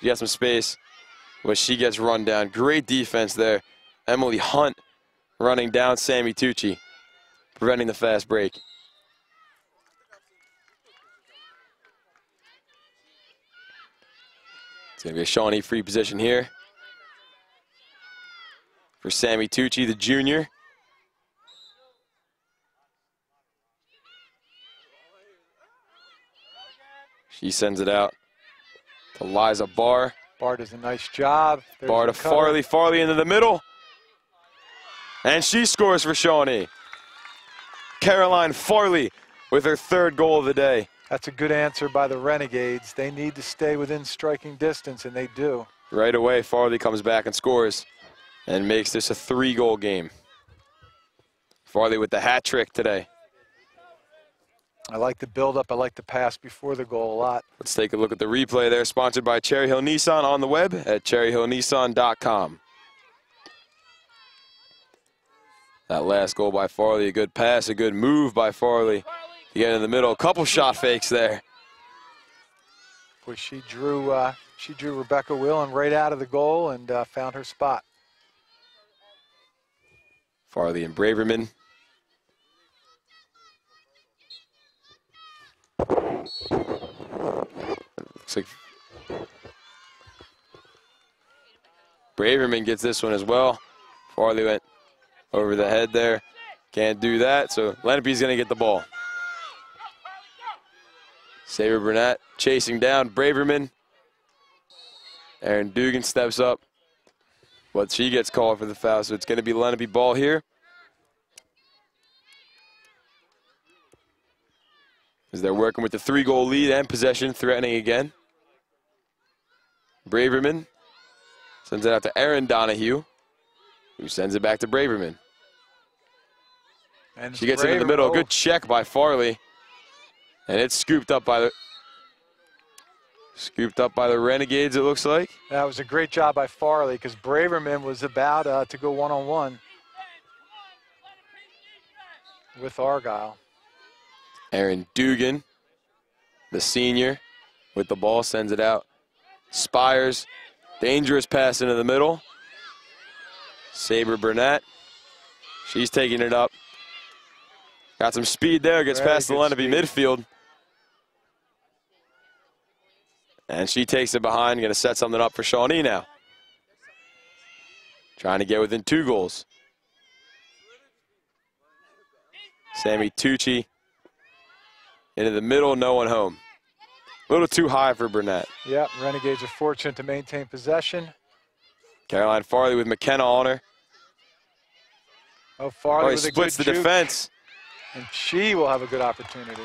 She got some space, but she gets run down. Great defense there. Emily Hunt running down Sammy Tucci, preventing the fast break. It's going to be a Shawnee free position here for Sammy Tucci, the junior. She sends it out to Liza Barr. Barr does a nice job. There's Barr to Farley. Farley into the middle. And she scores for Shawnee. Caroline Farley with her 3rd goal of the day. That's a good answer by the Renegades. They need to stay within striking distance, and they do. Right away, Farley comes back and scores and makes this a 3-goal game. Farley with the hat trick today. I like the build-up. I like the pass before the goal a lot. Let's take a look at the replay there, sponsored by Cherry Hill Nissan on the web at cherryhillnissan.com. That last goal by Farley, a good pass, a good move by Farley. To get in the middle, a couple shot fakes there. Boy, she drew Rebecca Willen right out of the goal and found her spot. Farley and Braverman. Looks like Braverman gets this one as well. Farley went over the head there. Can't do that, so Lenape's going to get the ball. Saber Burnett chasing down Braverman. Aaron Dugan steps up. But she gets called for the foul, so it's going to be Lenape ball here. As they're working with the 3-goal lead and possession, threatening again. Braverman sends it out to Aaron Donahue, who sends it back to Braverman. And She gets into the middle. Good check by Farley. And it's scooped up by the Renegades, it looks like. That was a great job by Farley because Braverman was about to go one-on-one with Argyle. Aaron Dugan, the senior, with the ball, sends it out. Spires, dangerous pass into the middle. Sabre Burnett, she's taking it up. Got some speed there, gets past the Lenape midfield. And she takes it behind, going to set something up for Shawnee now. Trying to get within 2 goals. Sammy Tucci into the middle, no one home. A little too high for Burnett. Yep, Renegades are fortunate to maintain possession. Caroline Farley with McKenna on her. Oh, Farley with a splits good the juke, defense. and she will have a good opportunity.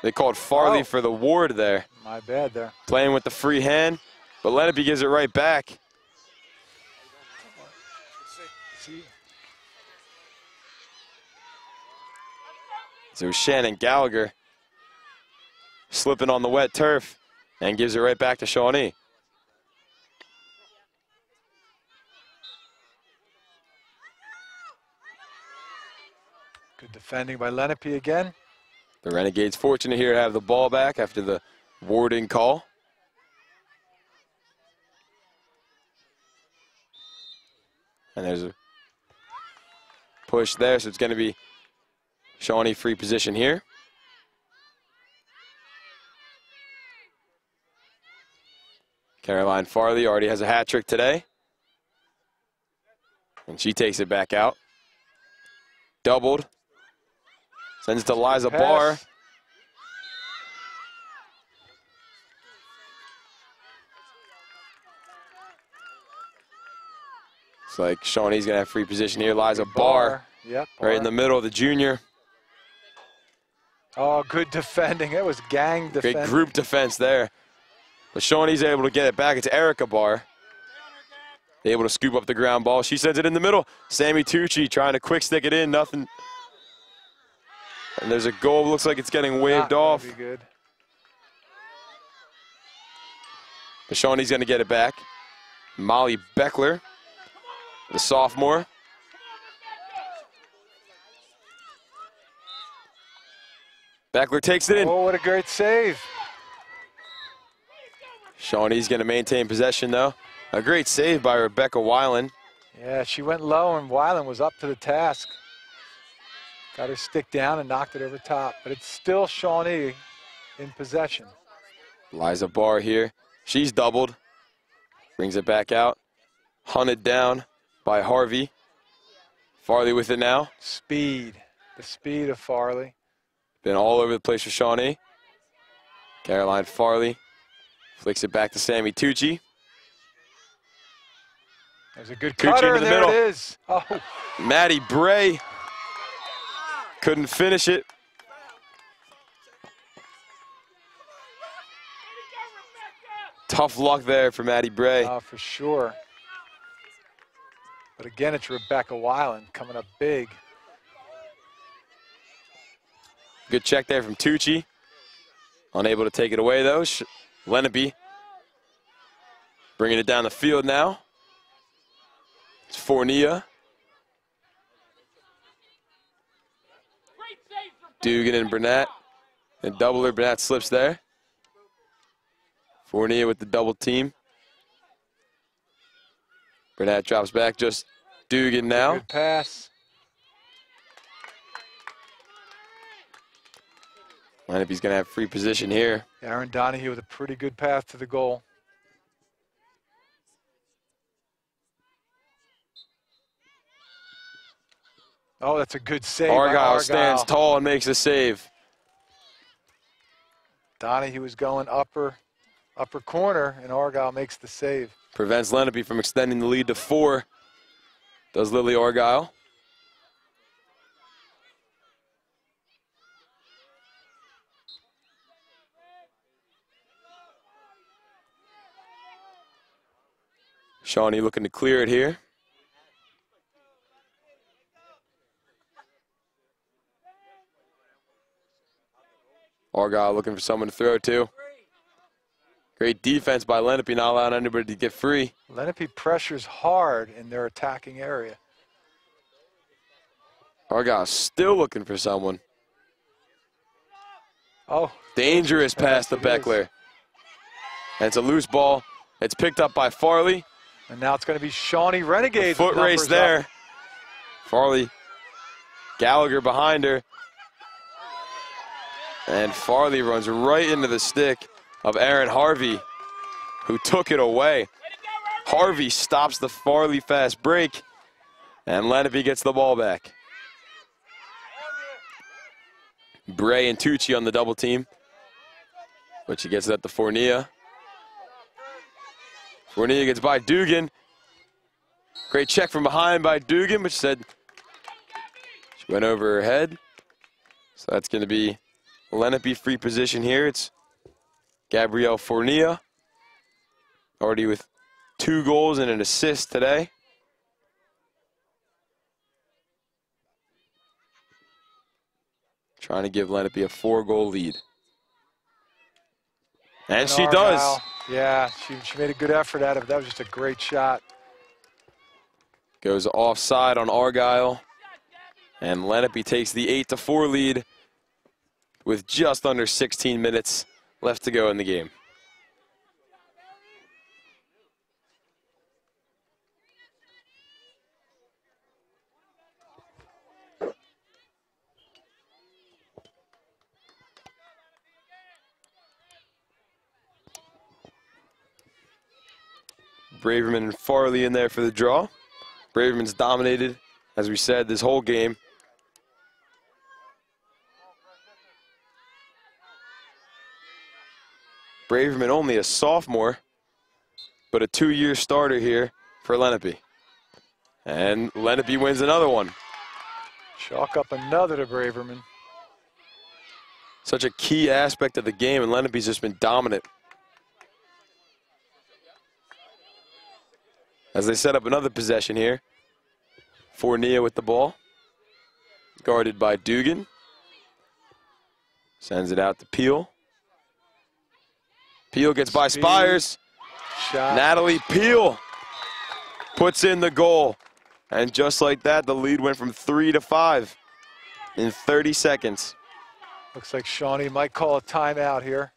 They called Farley for the ward there. My bad there. Playing with the free hand, but Lenape gives it right back. So Shannon Gallagher slipping on the wet turf and gives it right back to Shawnee. Good defending by Lenape again. The Renegades fortunate here to have the ball back after the warding call. And there's a push there, so it's going to be Shawnee free position here. Caroline Farley already has a hat trick today. And she takes it back out. Doubled. Sends it to Liza Barr. It's like Shawnee's going to have free position here. Liza Barr. Yep. Right in the middle of the junior. Oh, good defending. It was gang defending. Great group defense there. But Shawnee's able to get it back. It's Erica Barr. Able to scoop up the ground ball. She sends it in the middle. Sammy Tucci trying to quick stick it in. Nothing. And there's a goal. Looks like it's getting waved off. Be good. But Shawnee's going to get it back. Molly Beckler, the sophomore. Beckler takes it in. Oh, what a great save. Shawnee's going to maintain possession, though. A great save by Rebecca Weiland. Yeah, she went low, and Weiland was up to the task. Got her stick down and knocked it over top. But it's still Shawnee in possession. Liza Barr here. She's doubled. Brings it back out. Hunted down by Harvey. Farley with it now. Speed. The speed of Farley. Been all over the place for Shawnee. Caroline Farley flicks it back to Sammy Tucci. There's a good Tucci cutter, into the and there middle. it is. Oh. Maddie Bray couldn't finish it. Tough luck there for Maddie Bray. For sure. But again, it's Rebecca Weiland coming up big. Good check there from Tucci. Unable to take it away, though. Lenape bringing it down the field now. It's Fournia. Dugan and Burnett. And doubler, Burnett slips there. Fournia with the double team. Burnett drops back, just Dugan now. Good pass. Lenape's going to have free position here. Aaron Donahue with a pretty good path to the goal. Oh, that's a good save. Argyle stands tall and makes a save. Donahue was going upper corner, and Argyle makes the save. Prevents Lenape from extending the lead to 4. Does Lily Argyle. Shawnee looking to clear it here. Argyle looking for someone to throw to. Great defense by Lenape, not allowing anybody to get free. Lenape pressures hard in their attacking area. Argyle still looking for someone. Oh, dangerous pass to Beckler. And it's a loose ball. It's picked up by Farley. And now it's going to be Shawnee Renegades. Foot race there. Farley, Gallagher behind her. And Farley runs right into the stick of Aaron Harvey, who took it away. Harvey stops the Farley fast break, and Lenape gets the ball back. Bray and Tucci on the double team, but she gets it up to Fournier. Fournier gets by Dugan. Great check from behind by Dugan, but she said she went over her head. So that's going to be Lenape free position here. It's Gabrielle Fournier, already with 2 goals and an assist today. Trying to give Lenape a 4-goal lead. And she does. Yeah, she made a good effort at it, but that was just a great shot. Goes offside on Argyle. And Lenape takes the 8-4 lead with just under 16 minutes left to go in the game. Braverman and Farley in there for the draw. Braverman's dominated, as we said, this whole game. Braverman only a sophomore, but a 2-year starter here for Lenape. And Lenape wins another one. Chalk up another to Braverman. Such a key aspect of the game, and Lenape's just been dominant. As they set up another possession here. Fournier with the ball. Guarded by Dugan. Sends it out to Peel. Peel gets by Spires. Shot. Natalie Peel puts in the goal. And just like that, the lead went from 3 to 5 in 30 seconds. Looks like Shawnee might call a timeout here.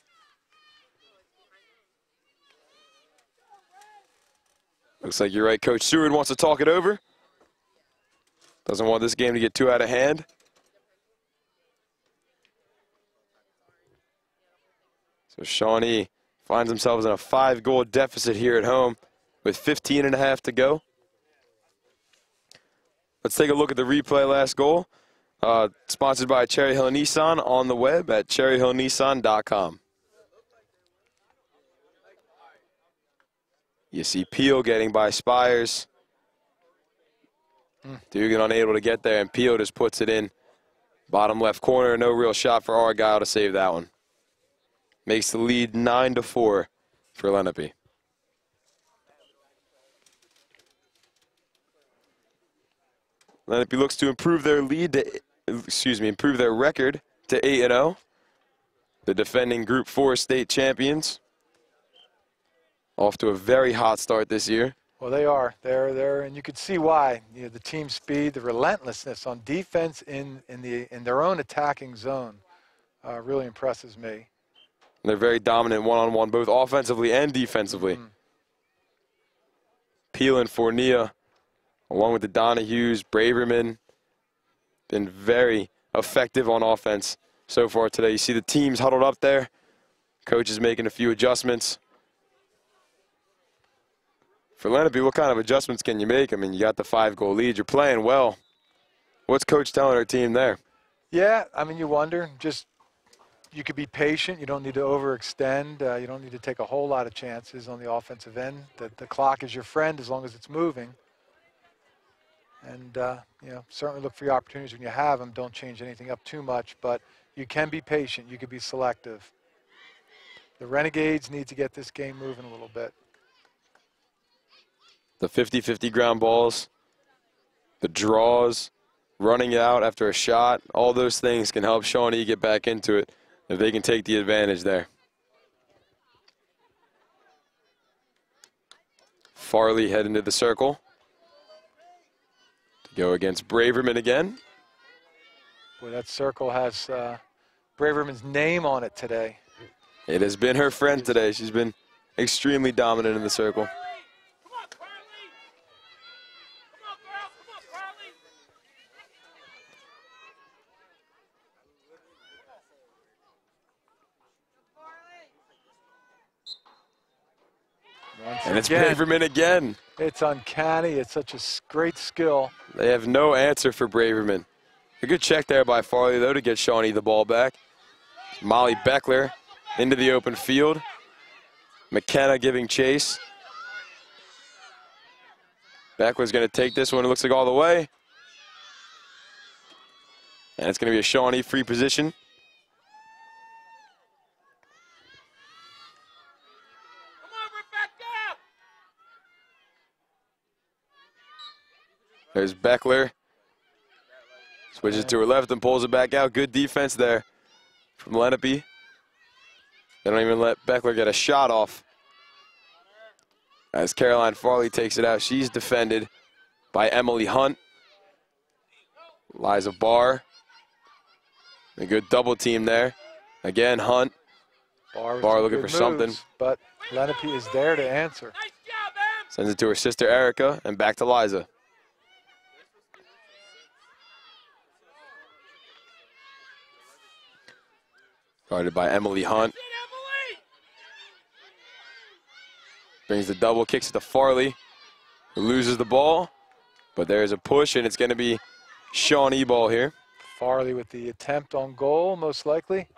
Looks like you're right. Coach Seward wants to talk it over. Doesn't want this game to get too out of hand. So Shawnee finds themselves in a 5-goal deficit here at home with 15.5 to go. Let's take a look at the replay last goal. Sponsored by Cherry Hill Nissan on the web at cherryhillnissan.com. You see Peel getting by Spires. Dugan unable to get there, and Peel just puts it in. Bottom left corner, no real shot for Argyle to save that one. Makes the lead 9-4 for Lenape. Lenape looks to improve their lead to, improve their record to 8-0. The defending Group 4 state champions. Off to a very hot start this year. Well, they are. They're, and you can see why. You know, the team speed, the relentlessness on defense in their own attacking zone really impresses me. And they're very dominant one-on-one, both offensively and defensively. Peel and Fournier, along with the Donahues, Braverman, been very effective on offense so far today. You see the teams huddled up there. Coach is making a few adjustments. For Lenape, what kind of adjustments can you make? I mean, you got the 5-goal lead. You're playing well. What's Coach telling her team there? Yeah, I mean, you wonder. Just You could be patient. You don't need to overextend. You don't need to take a whole lot of chances on the offensive end. The clock is your friend as long as it's moving. And, you know, certainly look for your opportunities when you have them. Don't change anything up too much, but you can be patient. You can be selective. The Renegades need to get this game moving a little bit. The 50-50 ground balls, the draws, running out after a shot, all those things can help Shawnee get back into it if they can take the advantage there. Farley head into the circle. To go against Braverman again. Boy, that circle has Braverman's name on it today. It has been her friend today. She's been extremely dominant in the circle. And it's Braverman again. It's uncanny. It's such a great skill. They have no answer for Braverman. A good check there by Farley, though, to get Shawnee the ball back. Molly Beckler into the open field. McKenna giving chase. Beckler's going to take this one, it looks like, all the way. And it's going to be a Shawnee free position. There's Beckler. Switches to her left and pulls it back out. Good defense there from Lenape. They don't even let Beckler get a shot off. As Caroline Farley takes it out, she's defended by Emily Hunt. Liza Barr. A good double team there. Again, Hunt. Barr looking for something. But Lenape is there to answer. Sends it to her sister Erica and back to Liza. Guarded by Emily Hunt. Brings the double, kicks it to Farley, who loses the ball. But there's a push, and it's going to be Shawnee ball here. Farley with the attempt on goal, most likely.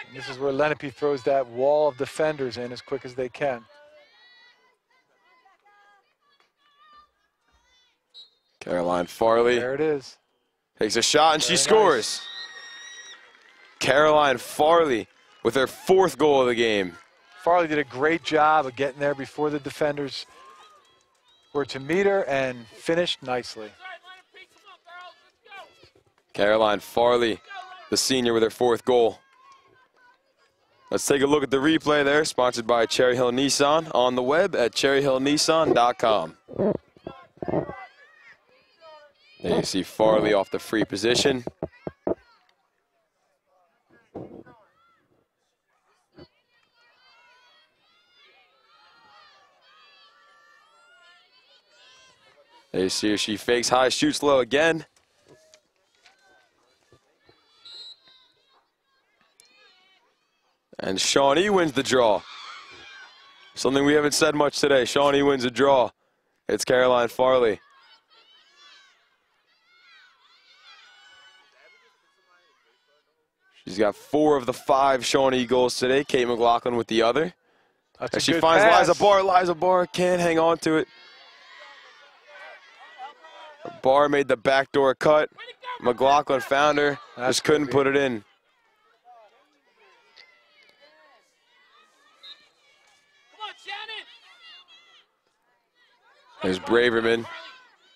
And this is where Lenape throws that wall of defenders in as quick as they can. Caroline Farley. There it is. Takes a shot, and she scores. Nice. Caroline Farley with her 4th goal of the game. Farley did a great job of getting there before the defenders were to meet her and finished nicely. Caroline Farley, the senior, with her 4th goal. Let's take a look at the replay there, sponsored by Cherry Hill Nissan, on the web at cherryhillnissan.com. There you see Farley off the free position. There you see her, she fakes high, shoots low again. And Shawnee wins the draw. Something we haven't said much today. Shawnee wins a draw. It's Caroline Farley. She's got 4 of the 5 Shawnee goals today. Kate McLaughlin with the other. That's As she finds pass. Liza Barr. Liza Barr can't hang on to it. Barr made the backdoor cut. McLaughlin found her. Just couldn't put it in. There's Braverman,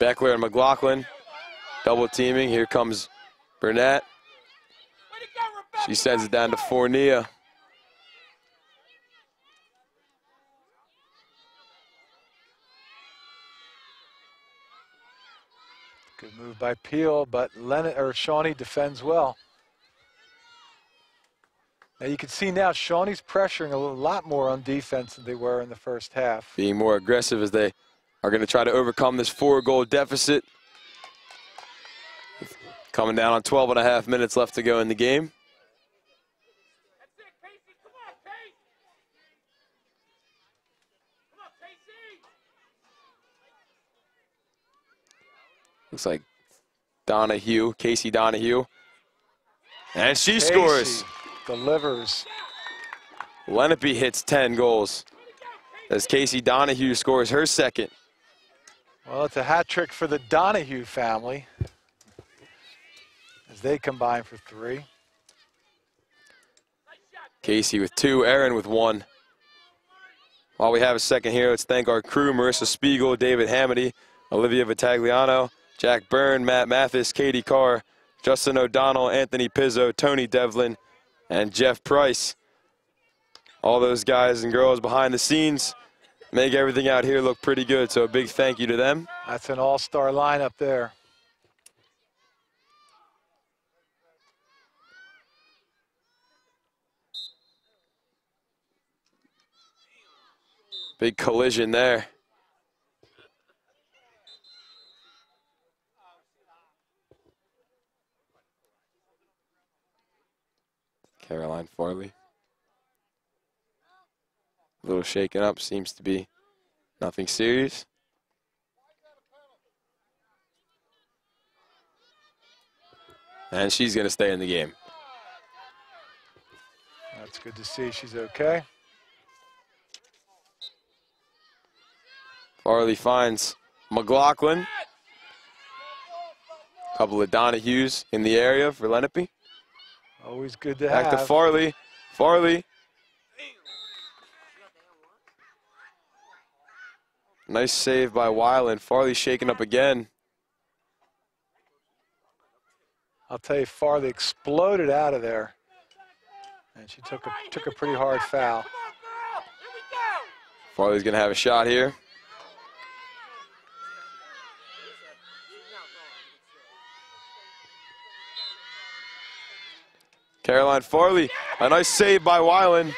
Beckler, and McLaughlin. Double teaming. Here comes Burnett. She sends it down to Fournier. Good move by Peel, but Shawnee defends well. Now you can see now Shawnee's pressuring a lot more on defense than they were in the first half. Being more aggressive as they are going to try to overcome this 4-goal deficit. Coming down on 12.5 minutes left to go in the game. Looks like Casey Donahue, And she Casey scores. delivers. Lenape hits 10 goals as Casey Donahue scores her second. Well, it's a hat trick for the Donahue family as they combine for 3. Casey with 2, Aaron with 1. While we have a second here, let's thank our crew: Marissa Spiegel, David Hamady, Olivia Vitagliano, Jack Byrne, Matt Mathis, Katie Carr, Justin O'Donnell, Anthony Pizzo, Tony Devlin, and Jeff Price. All those guys and girls behind the scenes make everything out here look pretty good, so a big thank you to them. That's an all-star lineup there. Big collision there. Caroline Farley. A little shaken up, seems to be nothing serious. And she's going to stay in the game. That's good to see she's okay. Farley finds McLaughlin. A couple of Donahues in the area for Lenape. Always good to Back have. to Farley. Farley. Nice save by Weiland. Farley shaken up again. I'll tell you, Farley exploded out of there, and she took a pretty hard foul. Farley's going to have a shot here. Caroline Farley, a nice save by Weiland.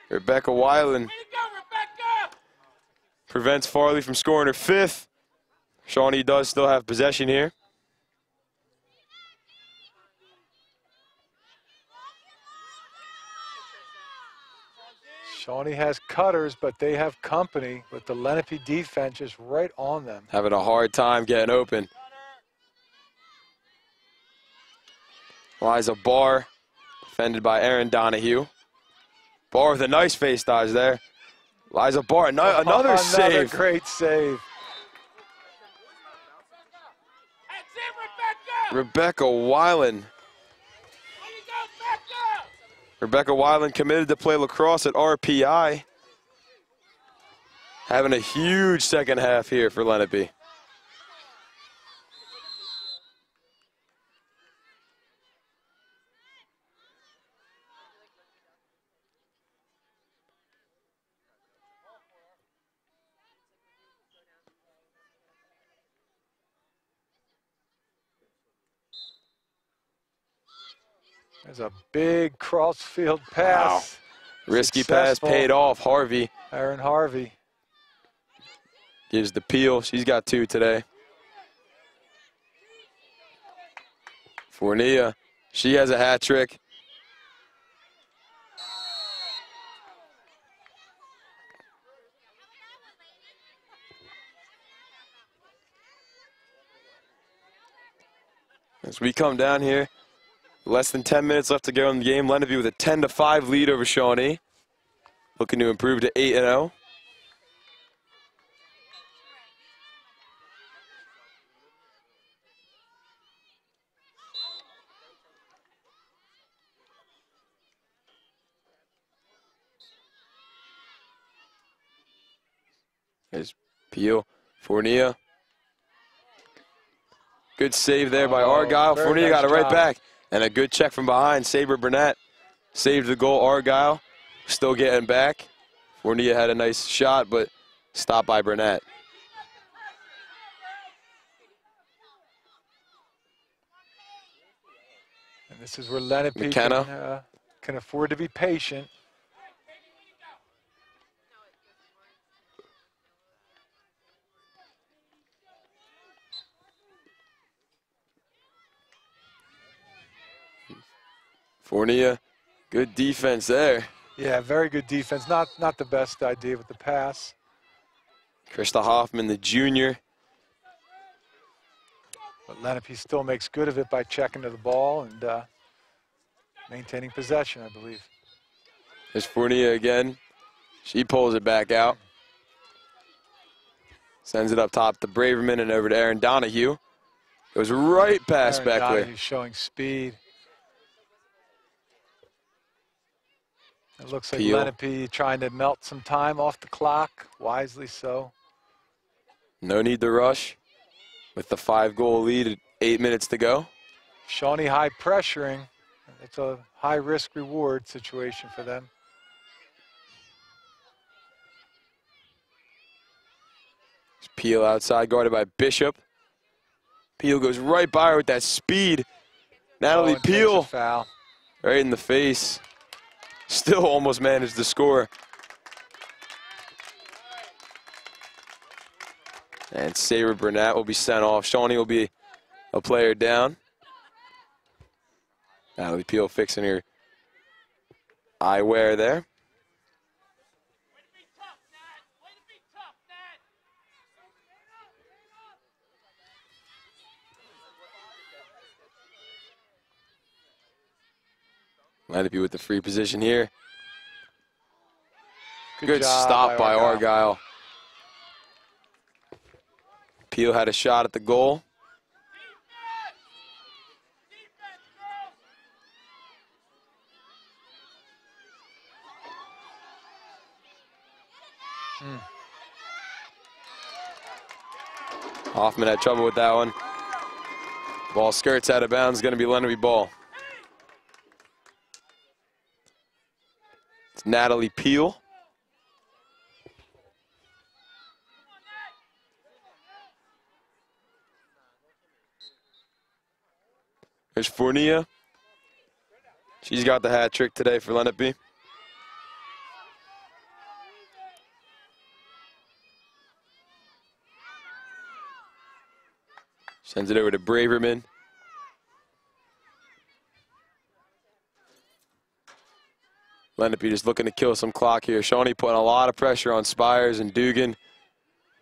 Rebecca Weiland prevents Farley from scoring her 5th. Shawnee does still have possession here. Shawnee has cutters, but they have company with the Lenape defense just right on them. Having a hard time getting open. Liza Barr, defended by Aaron Donahue. Barr with a nice face dodge there. Liza Barr, another save. Another great save. Rebecca Weiland. Rebecca Weiland committed to play lacrosse at RPI. Having a huge second half here for Lenape. There's a big cross-field pass. Wow. Risky pass Successful. paid off. Harvey Aaron Harvey. gives the peel. She's got 2 today. Fournia, she has a hat trick. As we come down here, less than 10 minutes left to go in the game. Lenape with a 10-5 lead over Shawnee. Looking to improve to 8-0. There's Peel, Fournia. Good save there by Argyle. Fournia nice got it right job. back. And a good check from behind. Saber Burnett saved the goal. Argyle still getting back. Fournia had a nice shot, but stopped by Burnett. And this is where Lenape McKenna. can afford to be patient. Fournia, good defense there. Yeah, very good defense. Not the best idea with the pass. Krista Hoffman, the junior, But Lenape still makes good of it by checking to the ball and maintaining possession, I believe. There's Fournier again. She pulls it back out. Sends it up top to Braverman and over to Aaron Donahue. Goes right past Aaron Beckler. Donahue's showing speed. It looks like Peel. Lenape trying to melt some time off the clock, wisely so. No need to rush with the 5-goal lead at 8 minutes to go. Shawnee high pressuring. It's a high risk reward situation for them. Peel outside, guarded by Bishop. Peel goes right by her with that speed. Natalie and takes a Peel, foul. right in the face. Still almost managed to score. And Sabre Burnett will be sent off. Shawnee will be a player down. Natalie Peel fixing her eyewear there. Lenape with the free position here. Good job stop by Argyle. Argyle. Peel had a shot at the goal. Hoffman had trouble with that one. Ball skirts out of bounds, going to be Lenape ball. It's Natalie Peel. There's Fournier. She's got the hat trick today for Lenape. Sends it over to Braverman. Lenape just looking to kill some clock here. Shawnee putting a lot of pressure on Spires and Dugan.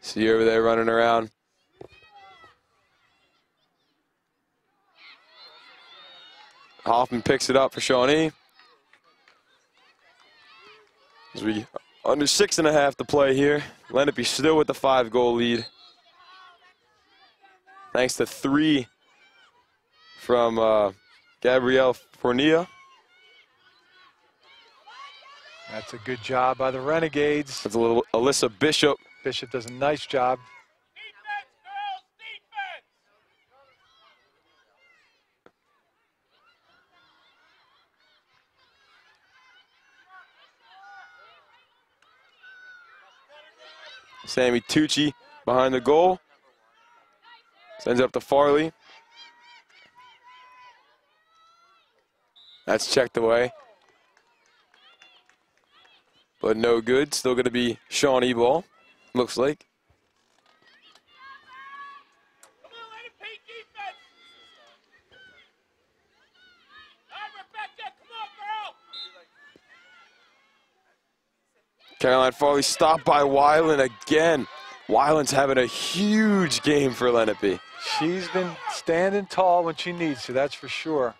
See you over there running around. Hoffman picks it up for Shawnee. As we under 6.5 to play here. Lenape still with the 5-goal lead. Thanks to 3 from Gabrielle Fournier. That's a good job by the Renegades. That's a little Alyssa Bishop. Bishop does a nice job. Sammy Tucci behind the goal. Sends it up to Farley. That's checked away. But no good. Still going to be Shawnee ball, looks like. Caroline Farley stopped by Weiland again. Weiland's having a huge game for Lenape. She's been standing tall when she needs to, that's for sure.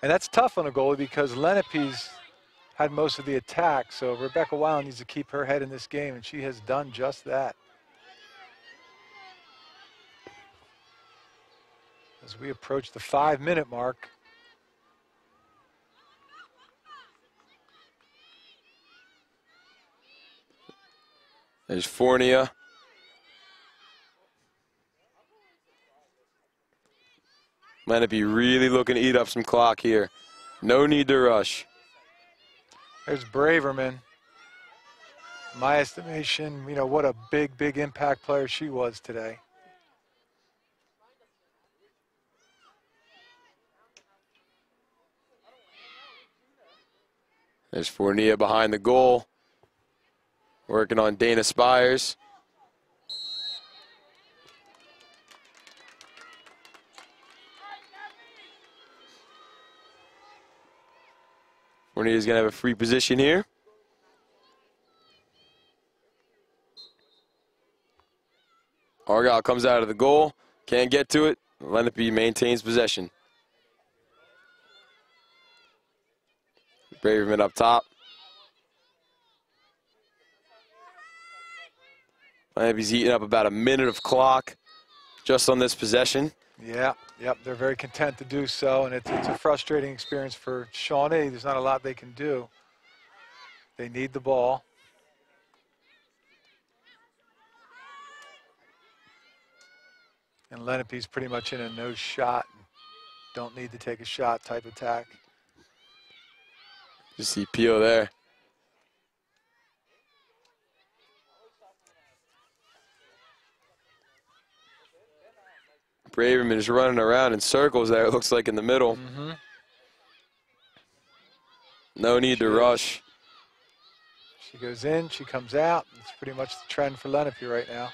And that's tough on a goalie because Lenape's had most of the attack, so Rebecca Weiland needs to keep her head in this game, and she has done just that. As we approach the 5-minute mark. There's Fournier. Lenape really looking to eat up some clock here. No need to rush. There's Braverman. My estimation, you know, what a big, big impact player she was today. There's Fournier behind the goal. Working on Dana Spires. Fournier's going to have a free position here. Argyle comes out of the goal. Can't get to it. Lenape maintains possession. Braverman up top. Lenape's eating up about a minute of clock just on this possession. Yeah, yep, they're very content to do so, and it's a frustrating experience for Shawnee. There's not a lot they can do. They need the ball. And Lenape's pretty much in a no shot, don't need to take a shot type attack. You see Peel there. Braverman is running around in circles there, it looks like, in the middle. No need to rush. She goes in, she comes out. It's pretty much the trend for Lenape right now.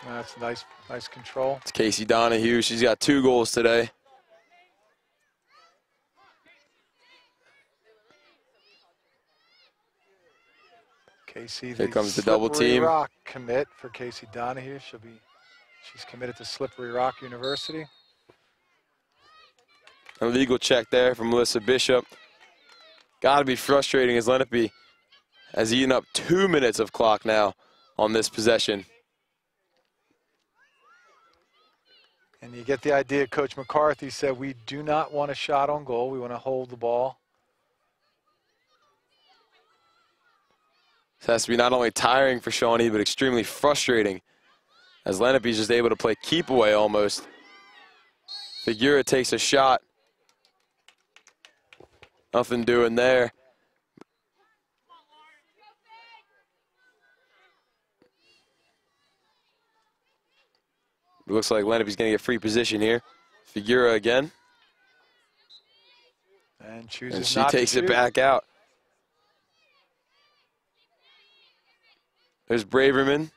That's nice control. It's Casey Donahue. She's got 2 goals today. Casey, Here comes the double Slippery team. Rock commit for Casey Donahue. She's committed to Slippery Rock University. A legal check there from Melissa Bishop. Got to be frustrating as Lenape has eaten up 2 minutes of clock now on this possession. And you get the idea, Coach McCarthy said, we do not want a shot on goal. We want to hold the ball. This has to be not only tiring for Shawnee, but extremely frustrating as Lenape's just able to play keep away almost. Figura takes a shot. Nothing doing there. It looks like Lenape's going to get free position here. Figura again. And chooses and she not takes to it shoot. back out. There's Braverman.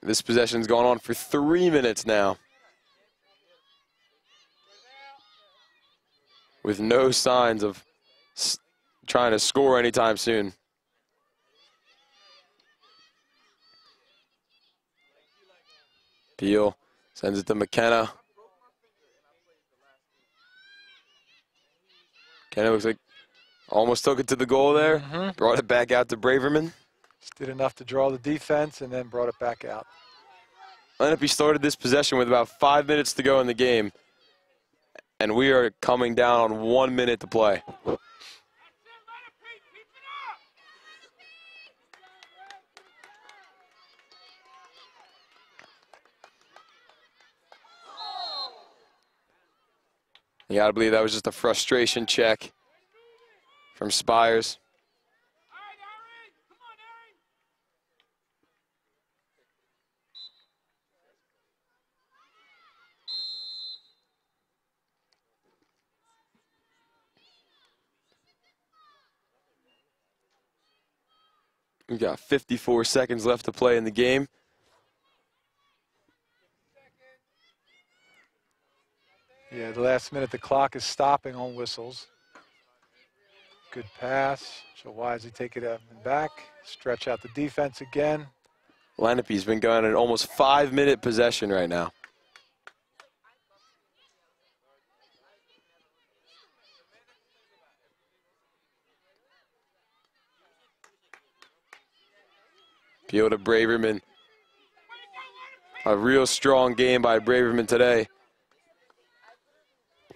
This possession's gone on for 3 minutes now, with no signs of trying to score anytime soon. Peel sends it to McKenna. McKenna looks like almost took it to the goal there. Brought it back out to Braverman. Just did enough to draw the defense and then brought it back out. Lenape started this possession with about 5 minutes to go in the game, and we are coming down on 1 minute to play. You gotta believe that was just a frustration check from Spires. We've got 54 seconds left to play in the game. Yeah, the last minute, the clock is stopping on whistles. Good pass. She'll wisely take it up and back. Stretch out the defense again. Lenape's been going an almost 5 minute possession right now. Peel to Braverman. A real strong game by Braverman today.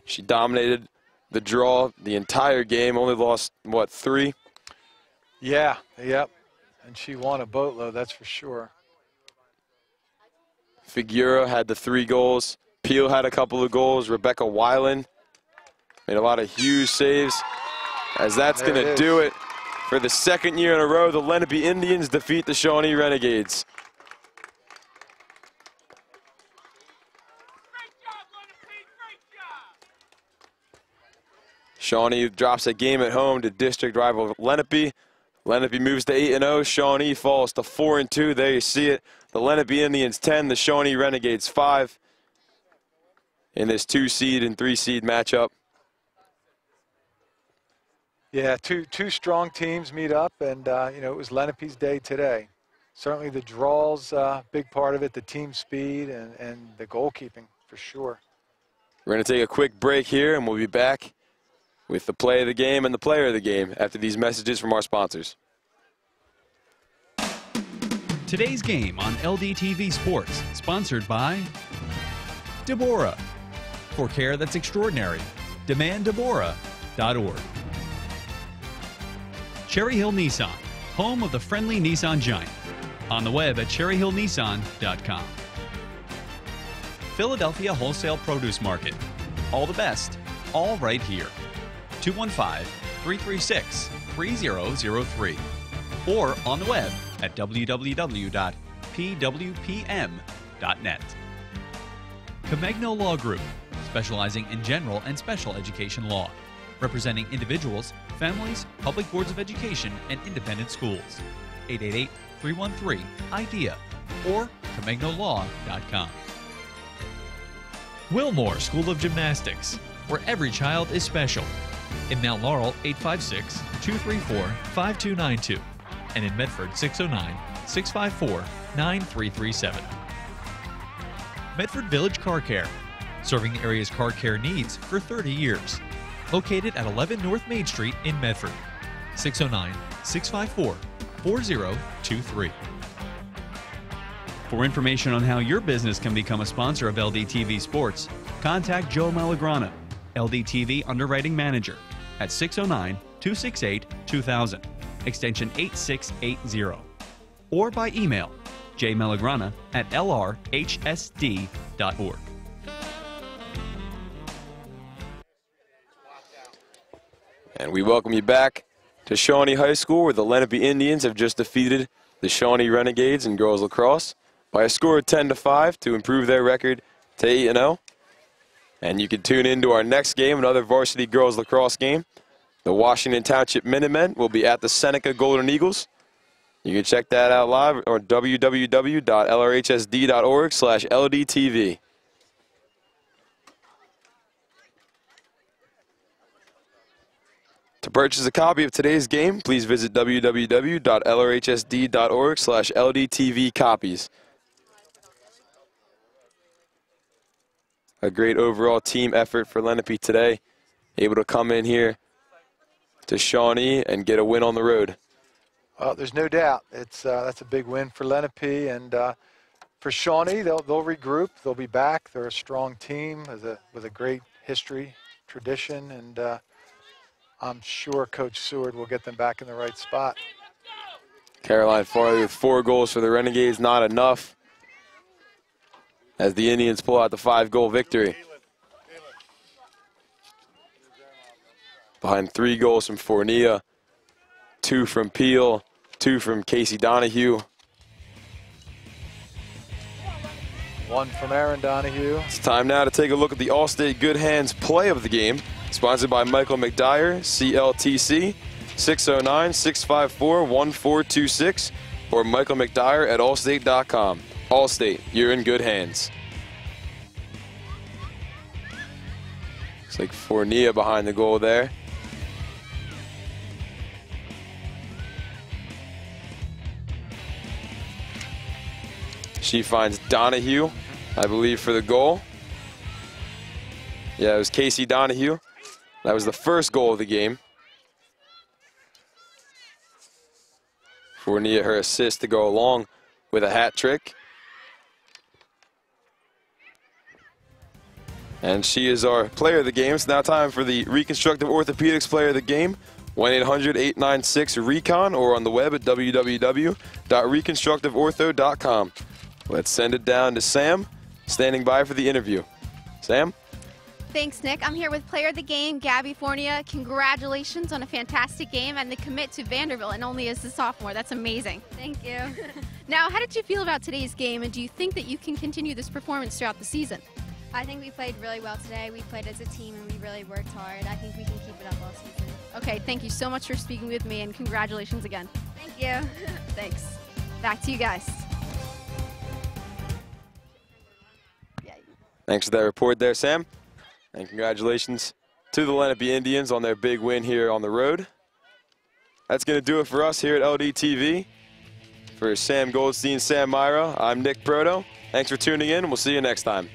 She dominated the draw the entire game, only lost, what, 3? Yeah, yep. And she won a boatload, that's for sure. Figura had the 3 goals. Peel had a couple of goals. Rebecca Weiland made a lot of huge saves. As that's going to do it for the 2nd year in a row. The Lenape Indians defeat the Shawnee Renegades. Shawnee drops a game at home to district rival Lenape. Lenape moves to 8-0. Shawnee falls to 4-2. There you see it. The Lenape Indians 10, the Shawnee Renegades 5. in this 2-seed and 3-seed matchup. Yeah, two strong teams meet up, and you know, it was Lenape's day today. Certainly the draws, big part of it, the team speed and the goalkeeping for sure. We're going to take a quick break here, and we'll be back with the play of the game and the player of the game after these messages from our sponsors. Today's game on LDTV Sports, sponsored by Deborah. For care that's extraordinary, demanddeborah.org. Cherry Hill Nissan, home of the friendly Nissan giant. On the web at cherryhillnissan.com. Philadelphia Wholesale Produce Market. All the best, all right here. 215-336-3003. Or on the web at www.pwpm.net. Comegno Law Group, specializing in general and special education law, representing individuals, families, public boards of education, and independent schools. 888-313-IDEA or ComegnoLaw.com. Wilmore School of Gymnastics, where every child is special. In Mount Laurel, 856-234-5292. And in Medford, 609-654-9337. Medford Village Car Care, serving the area's car care needs for 30 years. Located at 11 North Main Street in Medford, 609-654-4023. For information on how your business can become a sponsor of LDTV Sports, contact Joe Malagrana, LDTV Underwriting Manager, at 609-268-2000, extension 8680, or by email jmalagrana@lrhsd.org. And we welcome you back to Shawnee High School, where the Lenape Indians have just defeated the Shawnee Renegades in girls lacrosse by a score of 10-5 to improve their record to 8-0. And you can tune in to our next game, another varsity girls lacrosse game. The Washington Township Minutemen will be at the Seneca Golden Eagles. You can check that out live on www.lrhsd.org/LDTV. To purchase a copy of today's game, please visit www.lrhsd.org/LDTV copies. A great overall team effort for Lenape today. Able to come in here to Shawnee and get a win on the road. Well, there's no doubt. That's a big win for Lenape, and for Shawnee, they'll regroup. They'll be back. They're a strong team with a great history, tradition, and I'm sure Coach Seward will get them back in the right spot. Caroline Farley with 4 goals for the Renegades, not enough, as the Indians pull out the 5-goal victory. Behind 3 goals from Fornia, 2 from Peel, 2 from Casey Donahue. 1 from Aaron Donahue. It's time now to take a look at the Allstate Good Hands play of the game, sponsored by Michael McDyer, CLTC, 609-654-1426, or Michael McDyer at allstate.com. Allstate, you're in good hands. Looks like Fornia behind the goal there. She finds Donahue, I believe, for the goal. Yeah, it was Casey Donahue. That was the first goal of the game. Fornia, her assist to go along with a hat trick. And she is our player of the game. It's now time for the Reconstructive Orthopedics player of the game. 1-800-896-RECON or on the web at www.reconstructiveortho.com. Let's send it down to Sam, standing by for the interview. Sam? Thanks, Nick. I'm here with player of the game, Gabby Fornia. Congratulations on a fantastic game and the commit to Vanderbilt, and only as a sophomore. That's amazing. Thank you. Now, how did you feel about today's game, and do you think that you can continue this performance throughout the season? I think we played really well today. We played as a team and we really worked hard. I think we can keep it up all season. Okay, thank you so much for speaking with me, and congratulations again. Thank you. Thanks. Back to you guys. Thanks for that report there, Sam. And congratulations to the Lenape Indians on their big win here on the road. That's going to do it for us here at LDTV. For Sam Goldstein, Sam Myra, I'm Nick Proto. Thanks for tuning in, and we'll see you next time.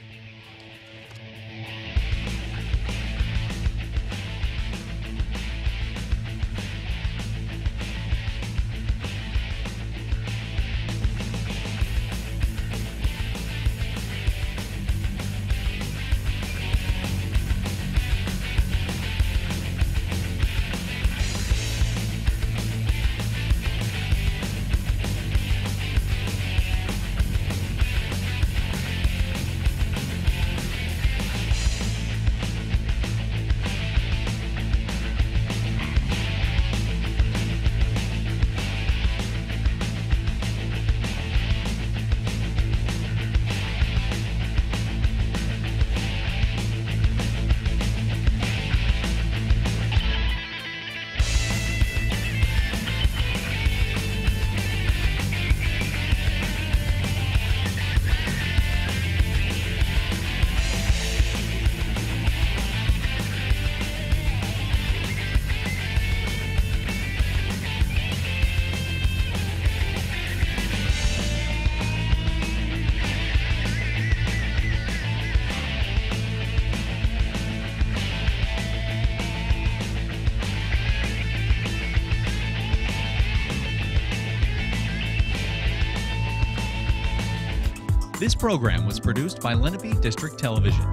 This program was produced by Lenape District Television.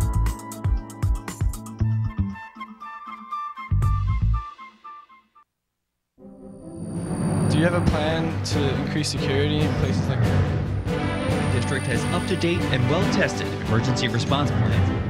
Do you have a plan to increase security in places like that? The district has up-to-date and well-tested emergency response plans